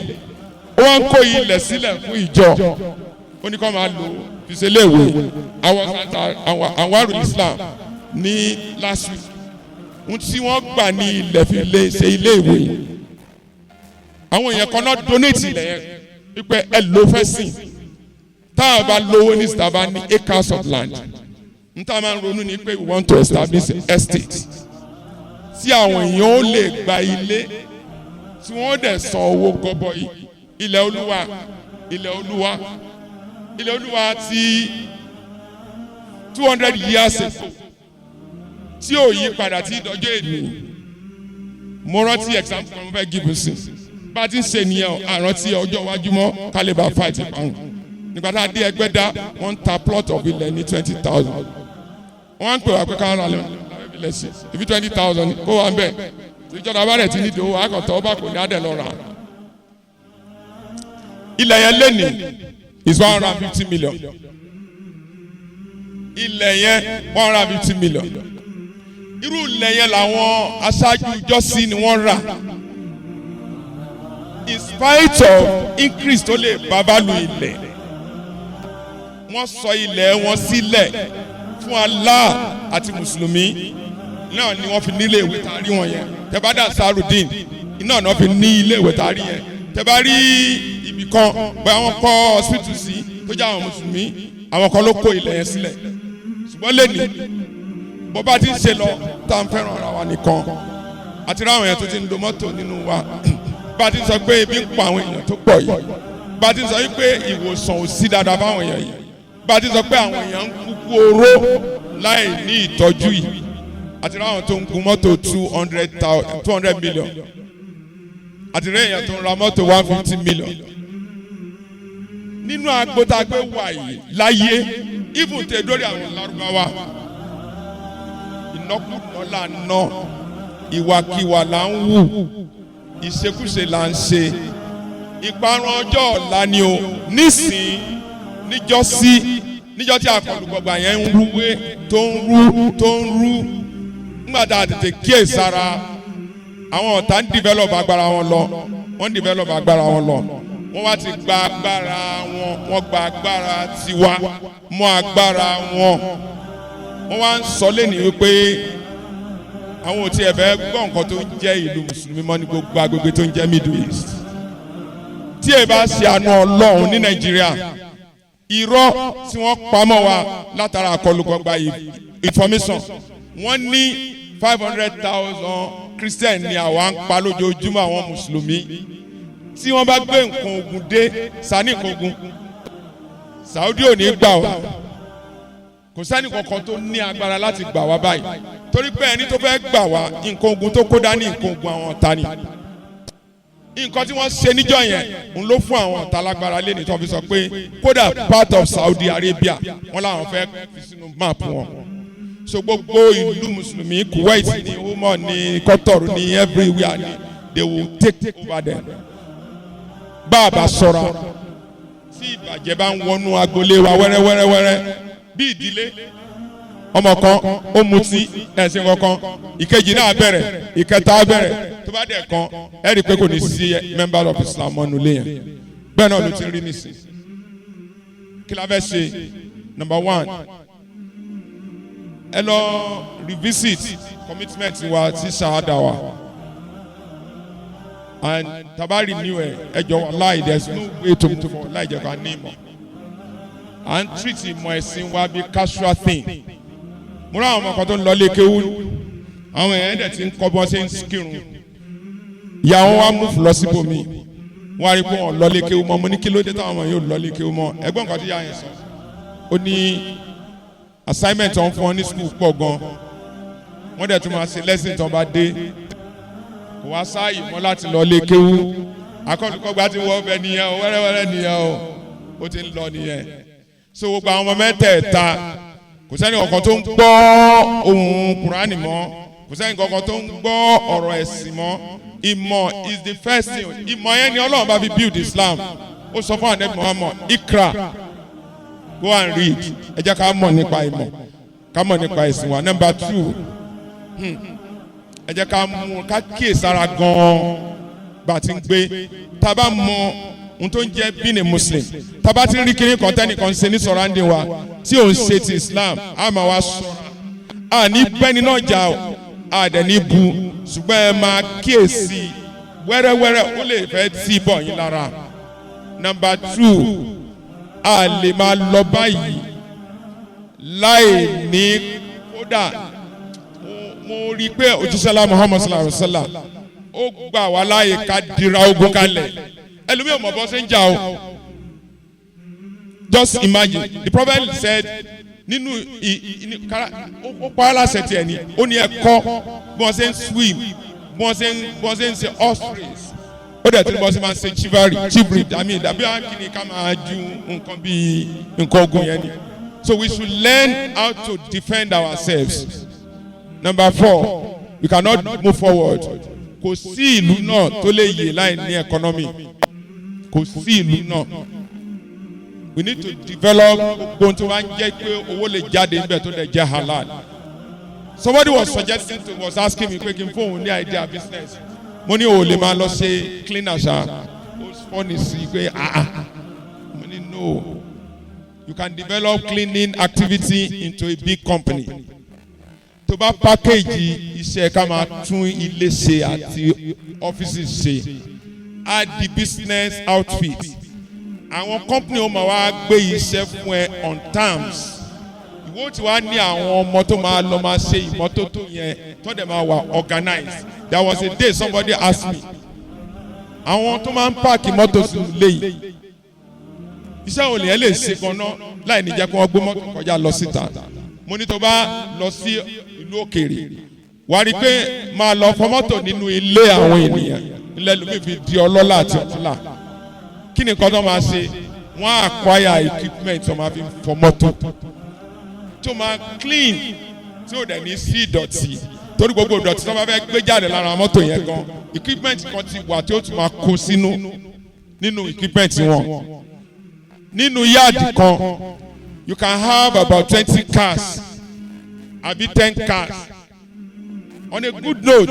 wọ́n kó ilẹ̀ sílẹ̀ fún ìjọ ó ní kó máa lò fi ṣe léèwé àwọn Anwarul Islam ní last week ohun tí wọ́n gbà ní ilẹ̀ fi lè ṣe iléèwé àwọn èèyàn kan náà donate ilẹ̀ yẹn wípé ẹ lò fẹ́ sìn táwọn bá lówó ní ìsìtàbá ní acres of land níta máa ń ronú ni pé we want to establish an estate tí àwọn èèyàn ó lè gba ilé tí wọ́n dẹ̀ san owó gọbọi ilẹ̀ olúwa ti 200 years ago tí ò yí padà tí ìdọ́jọ́ èdè mo rántí example kan mo fẹ́ give sí bá a ti ń ṣe nìyẹn àrántí ọjọ́ iwájú mọ́ kálíbà fight pound nígbà tá a dé Ẹgbẹ́dá wọ́n ń ta plot of ilẹ̀ ní 20,000 wọ́n ń pè wá pé ká rà lẹ́yìn sí ibi 20,000 kó wà ń bẹ̀ ìjọba bá rẹ̀ ti ní ìdòwò àkọ́tọ̀ ọba kò ní adẹ̀ lọ rà ilẹ̀ yẹn lẹ́nìí is 150 million ilẹ̀ yẹn 150 million irú ilẹ̀ yẹn làwọn aṣáájú ìjọsìn ni wọ́n rà in spite of increase tó lè bá bálù ilẹ̀ wọ́n sọ ilẹ̀ wọn sílẹ̀ fún Allah àti mùsùlùmí náà ni wọ́n fi ní ilé ìwé tàrí wọn yẹn tẹ́ bá dà Salahudeen iná náà fi ní ilé ìwé tàrí yẹn tẹ́ bá rí ibì kan bẹ́ẹ̀ wọ́n kọ́ hospital sí tó jẹ́ àwọn mùsùlùmí àwọn kan ló kó ilẹ̀ yẹn sílẹ̀ ṣùgbọ́n lẹ́nìí bó bá ti ń ṣe lọ tá à ń fẹ́ràn ara wa nìkan àti ráwọn èèyàn tó ti ń lo mọ́tò nínú wa bá a ti sọ pé ebi ń pa àwọn èèyàn tó pọ̀ yìí bá a ti sọ pé ìwòsàn ò sí dáadáa fáwọn èèyàn yìí bá a ti sọ pé àwọn èèyàn ń kúkú oró láì ní ìtọ́jú yìí àti ráwọn tó ń gun mọ́tò 200 million àti rẹ́ èèyàn tó ń ra mọ́tò 150 million nínú agbótagbé wà yìí láyé even tẹ dórí àwọn Lárúbáwá ìnákúnà là ń ná ìwàkiwà là ń wù ìṣekúṣe là ń ṣe ìparun ọjọ́ ọ̀la ni o nísìn níjọ́ tí àkọlùkọgbà yẹn ń rúwé tó ń rú nígbà tá a tètè kíyèsára àwọn ọ̀tá ń develop agbára wọn lọ wọ́n wá ti gba agbára wọn wọ́n gba agbára tiwa mọ́ agbára wọn wọ́n wá ń sọ lẹ́nu wípé àwọn ò tiẹ̀ fẹ́ gbọ́ nǹkan tó ń jẹ́ ìlú mùsùlùmí mọ́ ní gbogbo agbègbè tó ń jẹ́ Middle East tí ẹ bá ṣe àánú Ọlọ́run ní Nàìjíríà irọ́ tí wọ́n pamọ́ wa látara àkọlùkọgbà information wọ́n ní 500,000 Christian ni àwa ń pa lójoojúmọ́ àwọn mùsùlùmí tí wọ́n bá gbé nǹkan ogun dé sani nǹkan ogun Saudi ò ní gbà wá kò sẹ́ni kankan tó ní agbára láti gbà wá báyìí torí pé ẹni tó fẹ́ gbà wá nǹkan ogun tó kó dání nǹkan ogun àwọn ọ̀tá ni nǹkan tí wọ́n ṣe níjọ́ yẹn ń ló fún àwọn ọ̀tá lágbára lẹ́ni tó fi sọ pé kódà part of Saudi Arabia wọ́n làwọn fẹ́ fi sínú máàpù wọn so gbogbo ìlú mùsùlùmí Kuwait ní Oman ní Qatar ní everywhere ní they will take over them bá a bá ṣọ́ra tí ìbàjẹ́ bá ń wọnú agbolé wa wẹ́rẹ́wẹ́rẹ́wẹ́rẹ́ bí ìdílé ọmọ kan ó mutí ẹ̀sìn kankan ìkejì náà bẹ̀rẹ̀ ìkẹta bẹ̀rẹ̀ tó bá dẹ̀ kan ẹ rí i pé kò ní sí member of Islam mọ́nu léyìn bẹ́ẹ̀ náà ló ti rí nísìn kí la fẹ́ ṣe number 1 ẹ lọ revisit commitment wa ti ṣahada wa and tabari new ẹ jọ wallahi there is no way to move forward láì jẹ́ ká ní ìmọ̀ and treat ìmọ̀ ẹ̀sìn wa bí casual thing mo rà àwọn ọmọ kan tó ń lọ lé kéwú àwọn èèyàn dẹ̀ ti ń kọ́ bí wọ́n ṣe ń kírun ìyá wọn wá mú lọ síbòmí wọ́n á rí pé wọ́n lọ lé kéwú mọ́ mo ní kí ló dé táwọn ọmọ yóò lọ lé kéwú mọ́ ẹgbọ́n nǹkan tó yá yẹn sọ ó ní assignment tó ń fún ọ ní school pọ̀ gan wọ́n dẹ̀ tún máa ṣe lesson tó ń bá dé kò wá sáàyè mọ́ láti lọ lé kéwú akọ́dùkọ́gbà ti wọ́ ọbẹ̀ nìyẹn o wẹ́rẹ́wẹ́rẹ́ nìyẹn o ó ti ń lọ nìyẹn so gbogbo àwọn ọmọ mẹ́tẹ̀ẹ̀ta kò sẹ́ni kankan tó ń gbọ́ ohùn Kùránì mọ́ kò sẹ́ni kankan tó ń gbọ́ ọ̀rọ̀ ẹ̀sìn mọ́ ìmọ̀ is the first thing ìmọ̀ yẹn ni Ọlọ́run bá fi build Islam ó sọ fún Ànábì Muhammad ikra go and read ẹ jẹ́ ká mọ̀ nípa ìmọ̀ ká mọ̀ nípa ẹ̀sìn wa number 2 ẹ jẹ́ ká mú ká kíyèsára gan-an bá a ti ń gbé tá a bá mọ ohun tó ń jẹ́ being a Muslim tá a bá ti ń rí kiri kan tẹ́nìkan ṣe ní surrounding wa tí ò ń ṣe ti Islam a máa wá ṣọ́ra a ní bẹ́ni náà jà a dẹ̀ ní bu ṣùgbọ́n ẹ máa kíyèsí wẹ́rẹ́wẹ́rẹ́ ó lè fẹ́ tí bọ̀ yín lára number 2 a lè máa lọ báyìí láì ní kódà mo rí i pé òjíṣẹ́ lá Muhammad sallallahu alaihi wa sallam ó gbà wá láàyè ká dira ogun kalẹ̀ ẹlòmíràn mọ̀ bọ́ ṣe ń jà o. Just imagine the prophet said nínú ó pa á láṣẹ tiẹ̀ ni ó ní ẹ̀kọ́ bí wọ́n ṣe ń swim bí wọ́n ṣe ń ṣe ostrich ó dẹ̀ tí wọ́n ṣe máa ń ṣe chivalry dàbí àkìní ká máa ju nǹkan bíi nǹkan ogun yẹn ni. So we should learn how to defend ourselves. Number 4, we cannot move forward. Kò sí ìlú náà tó lè yè láì ní economy. Kò sí ìlú náà. We need to develop ohun tó wá ń jẹ́ pé owó lè jáde níbẹ̀ tó lè jẹ́ halal. Somebody was asking me pé kí n fóun ní idea business. Mo ní o lè máa lọ ṣe cleaner ṣá. Ó fọ́nì sí pé mo ní no. You can develop cleaning activity into a big company. Tó bá package iṣẹ́ ká máa tún ilé ṣe àti offices ṣe. Add the business outfit. Àwọn company ó máa wá gbé iṣẹ́ fún ẹ on terms. Ìwọ tí wàá ní àwọn ọmọ tó máa lọ máa ṣe ìmọ́tótó yẹn tó dẹ̀ máa wà organized. There was a day somebody asked me. Àwọn tó máa ń páàkì mọ́tò sí ilé yìí. Iṣẹ́ òní ẹ lè ṣe gan-an láì ní jẹ́ kí wọ́n gbé mọ́tò kọjá lọ síta. Mo ní tó bá lọ sí ìlú òkèèrè wà á rí i pé máa lọ fọ mọ́tò nínú ilé àwọn ènìyàn ilé lómi fi di ọlọ́lá àti ọ̀túnlá. Kí ni nǹkan tó máa ṣe? Wọ́n á acquire equipment tó máa fi fọ mọ́tò tó máa clean tí ò dẹ̀ ní sí ìdọ̀tí torí gbogbo ìdọ̀tí tó bá fẹ́ gbé jáde lára mọ́tò yẹn gan equipment kan ti wà tí ó tún máa kó sínú nínú equipment wọn. Nínú yáàdì kan you can have about 20 cars àbí 10 cars. On a good note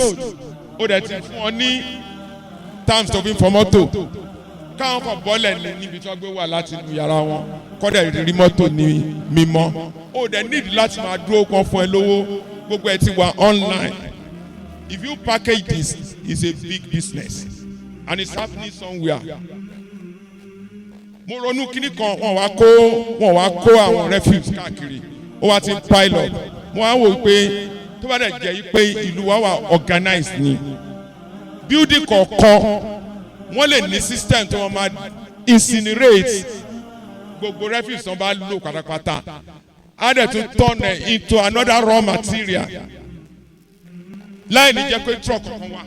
ó dẹ̀ ti fún ọ ní terms tó fi ń fọ mọ́tò káwọn kan bọ́lẹ̀ níbi tí wọ́n gbé wà láti inú yàrá wọn kọ́dẹ̀ rí mọ́tò ní mímọ́ ó dẹ̀ need láti máa dúró kan fún ẹ lówó gbogbo ẹ ti wà online. If you package this, it's a big business and it's happening somewhere. Mo ronú kíní kan wọ́n wá kó àwọn refuse káàkiri ó wá ti pile up. Mo wá wò pé tó bá dẹ̀ jẹ́ pé ìlú wa wà organized ni building kọ̀ọ̀kan wọ́n lè ní system tí wọ́n máa incinerate gbogbo refuse tí wọ́n bá lò pátápátá á dẹ̀ tún turn it into another raw material láì ní jẹ́ pé truck kan wà.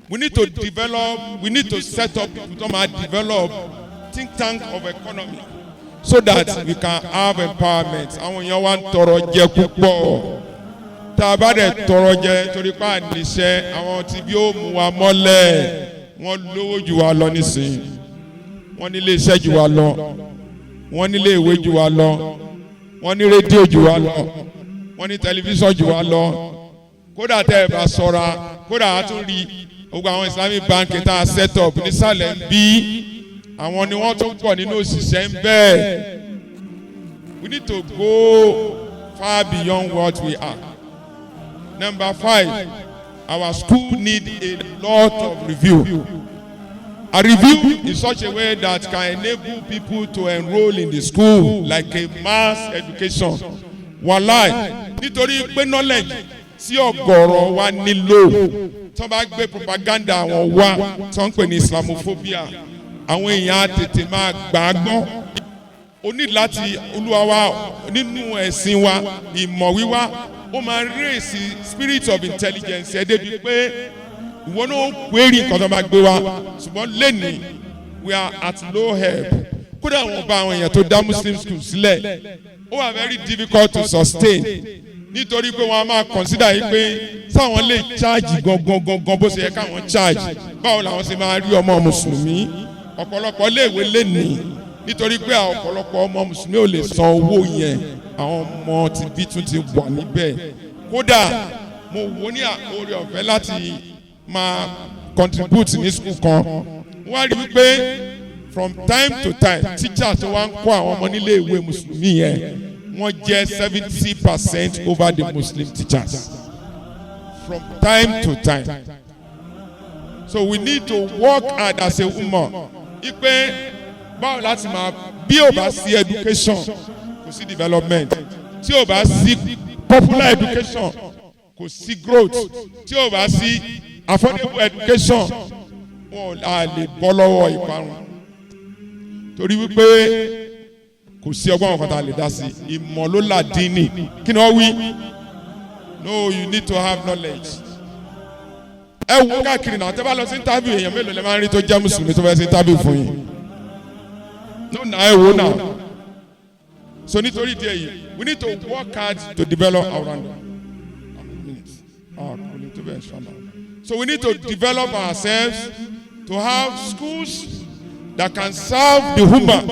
We need to set up people tó máa develop think tank of economy so that we can have empowerment. Àwọn èèyàn wa ń tọrọ jẹ púpọ̀ tá a bá dẹ̀ tọrọ jẹ torí pé àníṣe àwọn tí bí ó mú wa mọ́lẹ̀ wọ́n lówó jù wá lọ nísìnyí wọ́n nílé iṣẹ́ jù wá lọ wọ́n nílé ìwé jù wá lọ wọ́n ní rédíò jù wá lọ wọ́n ní tẹlifíṣàn jù wá lọ kódà tẹ́ ẹ bá ṣọ́ra kódà á tún rí gbogbo àwọn Islamic bank tá a set up nísàlẹ̀ ń bí àwọn ni wọ́n tún pọ̀ nínú òṣìṣẹ́ ń bẹ́ẹ̀. We need to go far beyond what we are. Number 5, our school need a lot of review. A review in such a way that can enable people to enroll in the school like a mass education. Wàláì nítorí pé knowledge tí ọ̀gọ̀rọ̀ wa nílò tí wọ́n bá gbé propaganda àwọn wa tí wọ́n ń pè ní Islamophobia àwọn èèyàn á tètè máa gbà á gbọ́. O ní láti Olúwa wa nínú ẹ̀sìn wa ìmọ̀ wíwá ó máa raise spirit of intelligence ẹ̀ débi pé ìwọ náà query nǹkan tó máa gbé wa ṣùgbọ́n lẹ́nìí we are at low help. Kódà àwọn ọba àwọn èèyàn tó dá Muslim school sílẹ̀ ó wà very difficult to sustain nítorí pé wọ́n á máa consider yìí pé sáwọn lè charge gangan bó ṣe yẹ káwọn charge báwo làwọn ṣe máa rí ọmọ mùsùlùmí ọ̀pọ̀lọpọ̀ léèwé lẹ́nìí nítorí pé ọ̀pọ̀lọpọ̀ ọmọ mùsùlùmí ò lè san owó yẹn àwọn ọmọ tí bí tún ti wà níbẹ̀. Kódà mo wò ní oore ọ̀fẹ́ láti máa contribute ní school kan wọ́n á rí wípé from time to time teacher tó wá ń kọ́ àwọn ọmọ nílé ìwé mùsùlùmí yẹn wọ́n jẹ́ 70% over the Muslim teachers from time to time. So we need to work hard as a woman. Ipe báwo láti máa bí ò bá sí education kò sí development tí ò bá sí popular education kò sí growth tí ò bá sí affordable education wọn à lè bọ́ lọ́wọ́ ìparun torí wípé kò sí ọgbọ́n kan tá a lè dá sí ìmọ̀ ló là dín ní kí ni wọ́n wí no you need to have knowledge. ẹ wo káàkiri náà tẹ́ bá lọ sí interview èèyàn mélòó lè máa ń rí tó jẹ́ mùsùlùmí tó fẹ́ sí interview fún yín no na ẹ wo náà so nítorí díẹ̀ yìí we need to work hard to develop our so we need to develop ourselves to have schools that can serve the human,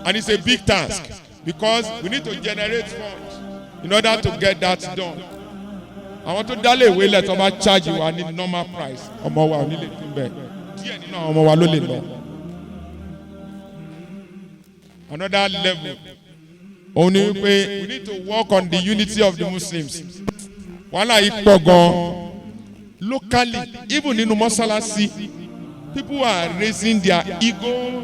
and it's a big task because we need to generate funds in order to get that done. Àwọn tó dálé ìwé lẹ̀ tó bá charge wa ní normal price ọmọ wa ò ní lè tún bẹ́ẹ̀ díẹ̀ nínú àwọn ọmọ wa ló lè lọ. Another level òun ni wípé we need to work on the unity of the Muslims. Wàhálà yìí pọ̀ gan-an locally even nínú mọ́sálásí people are raising their ego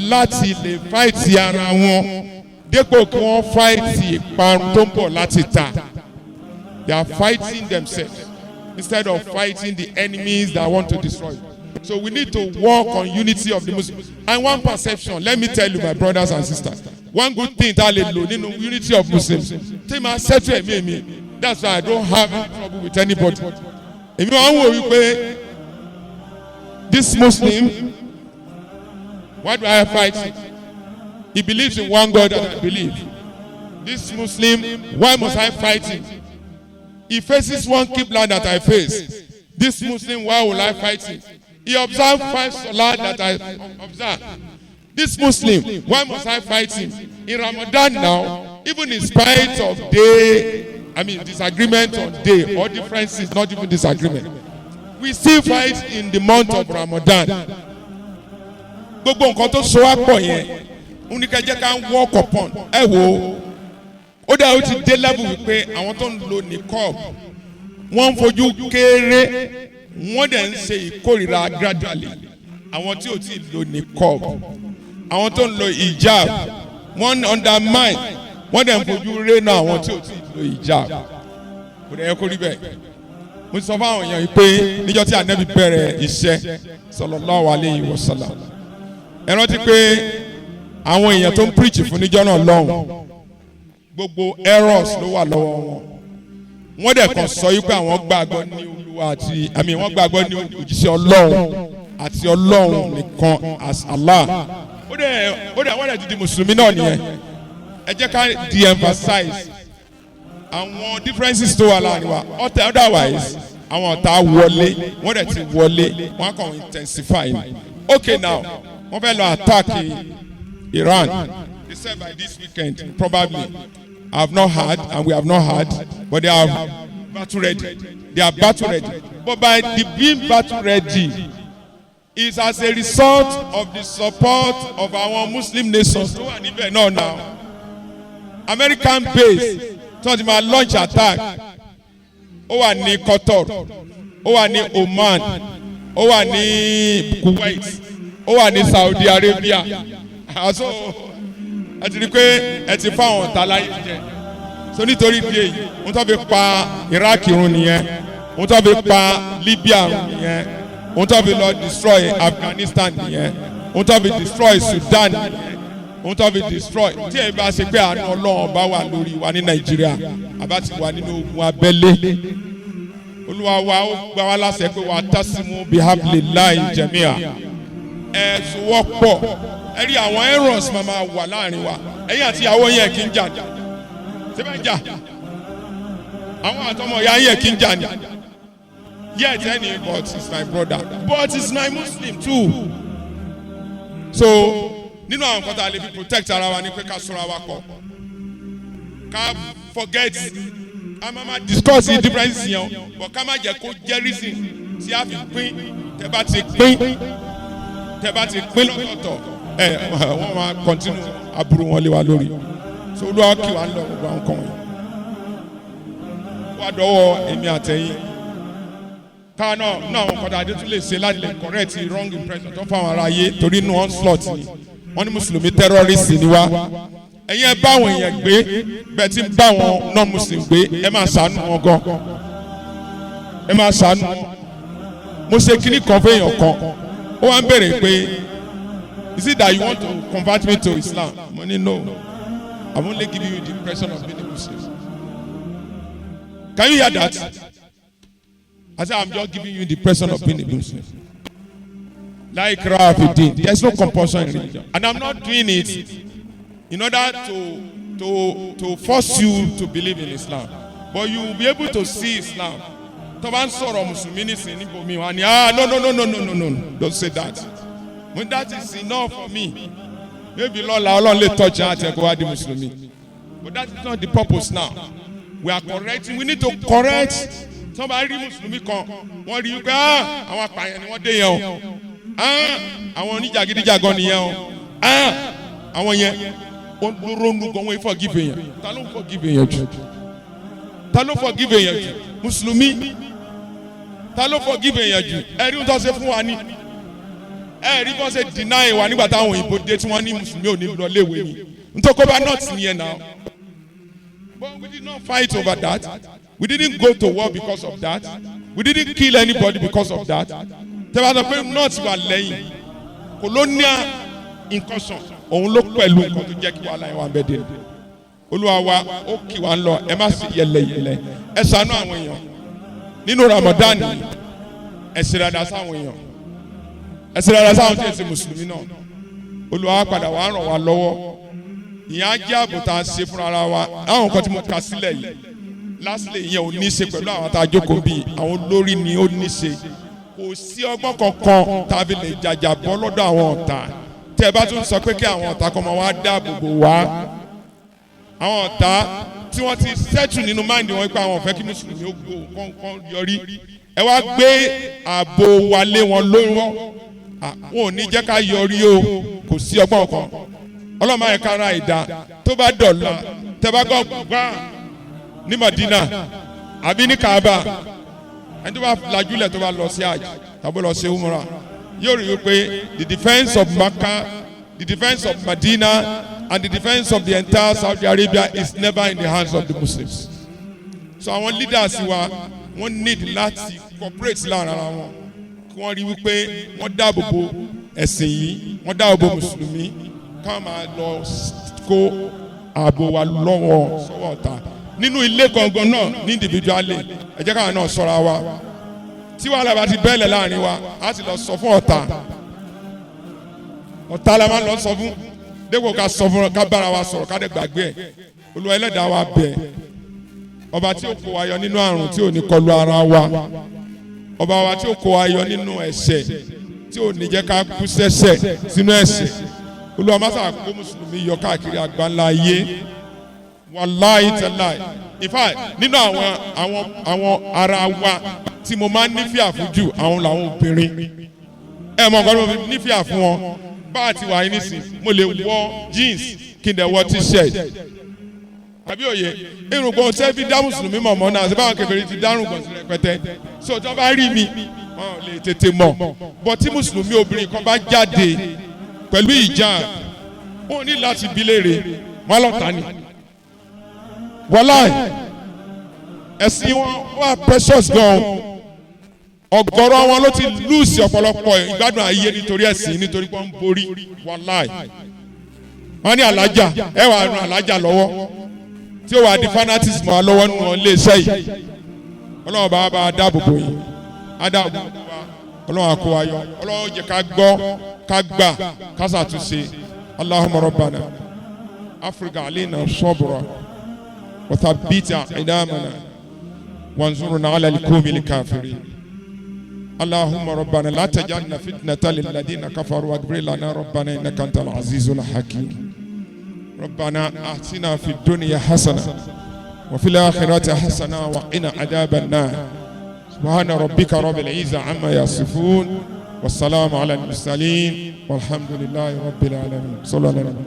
láti lè fight ara wọn dépò kí wọ́n fight ìparun tó ń bọ̀ láti ta. They are fighting themselves instead of fighting the enemies that want to destroy. So we need to work on unity of the Muslims. And one perception, let me tell you, my brothers and sisters, one good thing that I learned in unity of Muslims. That's why I don't have any trouble with anybody. If you want to this Muslim, why do I fight? He believes in one God that I believe. This Muslim, why must I fight him? He faces one Qibla that I face. This Muslim, why will I fight him? He observes 5 Salah that I observe. This Muslim, why must I fight him? In Ramadan now, even in spite of disagreement on day or differences, not even disagreement, we still fight in the month of Ramadan. Gbogbo nǹkan tó so wá pọ̀ yẹn, oníkẹ́jẹ́ ká ń work upon. Ẹ wo, ó dá o ti dé level wípé àwọn tó ń lo niqab wọ́n ń fojú kéré wọ́n dẹ̀ ń ṣe ìkórìíra gradually. Àwọn tí ò tí ì lo niqab, àwọn tó ń lo hijab, wọ́n undermine, wọ́n dẹ̀ ń fojú rénà àwọn tí ò tí ì lo hijab. Kò dẹ̀ yẹ kó rí bẹ́ẹ̀. Mo sọ fún àwọn èèyàn yìí pé níjọ́ tí Ànábì bẹ̀rẹ̀ iṣẹ́ sallallahu alayhi wa sallam, ẹ rántí pé àwọn èèyàn tó ń preach fún níjọ́ náà lọ́hùn gbogbo errors ló wà lọ́wọ́ wọn. Wọ́n dẹ̀ kàn sọ yìí pé àwọn gbàgbọ́ ní Olúwa àti wọ́n gbàgbọ́ ní òjíṣẹ́ Ọlọ́run àti Ọlọ́run nìkan as Allah. Ó dẹ̀ wọ́n dẹ̀ ti di mùsùlùmí náà nìyẹn. Ẹ jẹ́ ká de-emphasize àwọn differences tó wà láàrin wa. Otherwise àwọn ọ̀tá wọlé wọ́n dẹ̀ ti wọlé wọ́n kàn intensify. Okay now wọ́n fẹ́ lọ attack Iran. They said by this weekend probably. I have not heard and we have not heard, but they are battle ready. They are battle ready. But by the being battle ready is as a result of the support of our Muslim nations. No, now. American base so they might launch attack. Ó wà ní Qatar, ó wà ní Oman, ó wà ní Kuwait, ó wà ní Saudi Arabia. So ẹ ti rí pé ẹ ti fáwọn ọ̀tá láyé jẹ. So nítorí bí èyí wọ́n tó fi pa Iraq run nìyẹn, wọ́n tó fi pa Libya run nìyẹn, wọ́n tó fi lọ destroy Afghanistan nìyẹn, wọ́n tó fi destroy Sudan nìyẹn, wọ́n tó fi destroy. Tí ẹ bá ṣe pé àánú Ọlọ́run bá wà lórí wa ní Nàìjíríà àbá ti wà nínú ogun abẹ́lé. Olúwa wa ó gbà wá láṣẹ pé wà á tásímù bihablillahi jami'a. Ẹ sowọ́pọ̀. Ẹ rí àwọn errors máa wà láàrin wa. Ẹ̀yin àti ìyàwó yẹn kì í jà ní. Ṣé bẹ́ẹ̀ jà? Àwọn àtọmọ ìyá yẹn kì í jà ní. Yes, any but he's my brother. But he's my Muslim too. So nínú àwọn nǹkan tá a lè fi protect ara wa ni pé ká ṣọ́ra wa kọ́. Ká forget. A máa discuss the differences yẹn o. But ká má jẹ́ kó jẹ́ reason tí a fi pín. Tẹ́ bá ti pín lọ́tọ̀ọ̀tọ̀. Wọ́n máa continue aburú wọn lé wa lórí. So Olúwa kí wa ń lọ gbogbo àwọn kan wọ̀nyí. Wá dọ́wọ́ èmi àtẹ̀yìn. Káwọn náà àwọn kọ́dà adé tún lè ṣe láti lè correct wrong impression tó fáwọn ará ayé torí inú onslaught ni. Wọ́n ní Mùsùlùmí terrorist ni wá. Ẹ̀yin ẹ bá àwọn èèyàn gbé bẹ́ẹ̀ tí ń bá àwọn non-Muslim gbé ẹ máa ṣàánú wọn gan. Ẹ máa ṣàánú wọn. mo ṣe kíní kan fẹ́yàn kan ó wá ń bèrè pé is it that you want to convert me to Islam? Mo ní no, I'm only giving you the impression of being a Muslim. Can you hear that? I said I'm just giving you the impression of being a Muslim. Like Rafidin, there's no compulsion in religion, and I'm not doing it in order to force you to believe in Islam, but you will be able to see Islam. Toban sọ̀rọ̀ Mùsùlùmí nísìnyí níbo mi wá ní no, don't say that. When that is enough for me, maybe lọ́la Ọlọ́run lè tọ́jú àti ẹ̀kọ́ wá di Mùsùlùmí, but that is not the purpose now. We are correcting. We need to correct. Somebody rí Mùsùlùmí kan wọ́n rí pé àwọn apààyàn ni wọ́n dé yẹn o, àwọn oníjàgídíjàgan nìyẹn o, àwọn yẹn wọ́n ronú gan wọ́n forgive yẹn. Ta ló forgive yẹn jù? Ta ló forgive yẹn jù? Mùsùlùmí. Ta ló forgive yẹn jù? Ẹ̀rí ń tọ́ ṣe fún wa ní. Ẹ̀rí bọ́ ṣe deny wa nígbà táwọn òyìnbó dé tí wọ́n ní Mùsùlùmí ò ní lọ léwe ni. Ntọ́kọ́ bá not nìyẹn náà. But we did not fight over that. We didn't go to war because of that. We didn't kill anybody because of that. Tẹ́wá sọ pé not wà lẹ́yìn. Colonial incursion òun ló pẹ̀lú nǹkan tó jẹ́ kí wàhálà yẹn wà bẹ́ẹ̀ dé. Olúwa wa ó kì wá ń lọ ẹ má sì yẹlẹyẹlẹ. Ẹ ṣàánú àwọn èèyàn. Nínú Ramadan ẹ ṣe dáadáa sáwọn èèyàn. Ẹ ṣe dáadáa sáwọn tí ẹ ṣe Mùsùlùmí náà. Olúwa padà wá ràn wá lọ́wọ́. Ìyẹn á jẹ́ àbò tá a ṣe fúnra ara wa. Àwọn nǹkan tí mo kà sílẹ̀ yìí. Lastly ìyẹn ò ní ṣe pẹ̀lú àwọn tá a jókòó bíi àwọn olórí ni ó ní ṣe. Kò sí ọgbọ́n kankan tàbí lè jàjà bọ́ lọ́dọ̀ àwọn ọ̀tá. Tẹ́ ẹ bá tún sọ pé kí àwọn ọ̀tá kan máa wá dáàbò bò wá. Àwọn ọ̀tá tí wọ́n ti settle nínú máìndì wọn pé àwọn ò fẹ́ kí Mùsùlùmí ó gbó kán yọrí. Ẹ wá gbé ààbò wa lé wọn lọ́wọ́. Wọn ò ní jẹ́ ká yọrí o, kò sí ọgbọ́n kan. Ọlọ́mọ ẹ̀ka ara ìdá tó bá dọ̀la tẹ́ bá gbọ́ gbá ní Madina àbí ní Kaaba ẹni tó bá lajúlẹ̀ tó bá lọ sí Hajj tàbí lọ sí Umrah yóò rí i pé the defence of Makkah, the defence of Medina and the defence of the entire Saudi Arabia is never in the hands of the Muslims. So àwọn leaders wa wọ́n need láti cooperate láàrin ara wọn kí wọ́n rí wípé wọ́n dáàbò bo ẹ̀sìn yìí wọ́n dáàbò bo Mùsùlùmí ká máa lọ kó ààbò wa lọ́wọ́ sọ́wọ́ ọ̀tá nínú ilé gangan náà ní individually ẹ jẹ́ káwọn náà ṣọ́ra wa tí wàhálà bá ti bẹ́ẹ̀lẹ̀ láàrin wa á sì lọ sọ fún ọ̀tá la máa lọ sọ fún dépò ká sọ fún ká bára wa sọ̀rọ̀ ká dẹ̀ gbàgbé ẹ̀ Olúwa ẹlẹ́dàá wa bẹ̀ ọba tí ó kó wa yọ nínú àrùn tí ò ní kọlu ara wa ọba wa tí ó kó wa yọ nínú ẹ̀ṣẹ̀ tí ò ní jẹ́ ká kú sẹ́ṣẹ̀ sínú ẹ̀ṣẹ̀ Olúwa má ṣe kó Mùsùlùmí yọ káàkiri àgbáńlá ayé wàláhì tàláhì in fact nínú àwọn ara wa tí mo máa ń nífẹ̀ẹ́ àfújù àwọn làwọn obìnrin ẹ mọ nǹkan tó mo nífẹ̀ẹ́ fún wọn bá a ti wà yín nísìn mo lè wọ jeans kí n dẹ̀ wọ t-shirt àbí òye irùngbọ̀n ṣẹ́ fi dá Mùsùlùmí mọ̀mọ́ náà ṣe báwọn kèfèrí ti dárùngbọ̀n sí rẹpẹtẹ so tí wọ́n bá rí mi wọn ò lè tètè mọ̀ bọ̀ tí Mùsùlùmí obìnrin kan bá jáde pẹ̀lú ìjà wọn ò ní láti bi léèrè wọn lọ́ta ni wàláì ẹ̀sìn wọn wà precious gan ọ̀gọ̀rọ̀ wọn ló ti lùsì ọ̀pọ̀lọpọ̀ ìgbádùn ayé nítorí ẹ̀sìn nítorí pé wọ́n ń borí wàláì wọ́n ní alájà ẹ wàá ran alájà lọ́wọ́ tí ó wàá di fanatism wa lọ́wọ́ nínú wọn léṣẹ́ yìí Ọlọ́run bá a dáàbò bò yín á dáàbò bò wá Ọlọ́run àkó ayọ̀ Ọlọ́run jẹ́ ká gbọ́ ká gbà ká ṣàtúnṣe Allahumma rabbana afrika alina sabra وثبت أقدامنا وانصرنا على القوم الكافرين اللهم ربنا لا تجعلنا فتنة للذين كفروا واغفر لنا ربنا إنك أنت العزيز الحكيم ربنا آتنا في الدنيا حسنة وفي الآخرة حسنة وقنا عذاب النار سبحان ربك رب العزة عما يصفون والسلام على المرسلين والحمد لله رب العالمين صلى الله عليه وسلم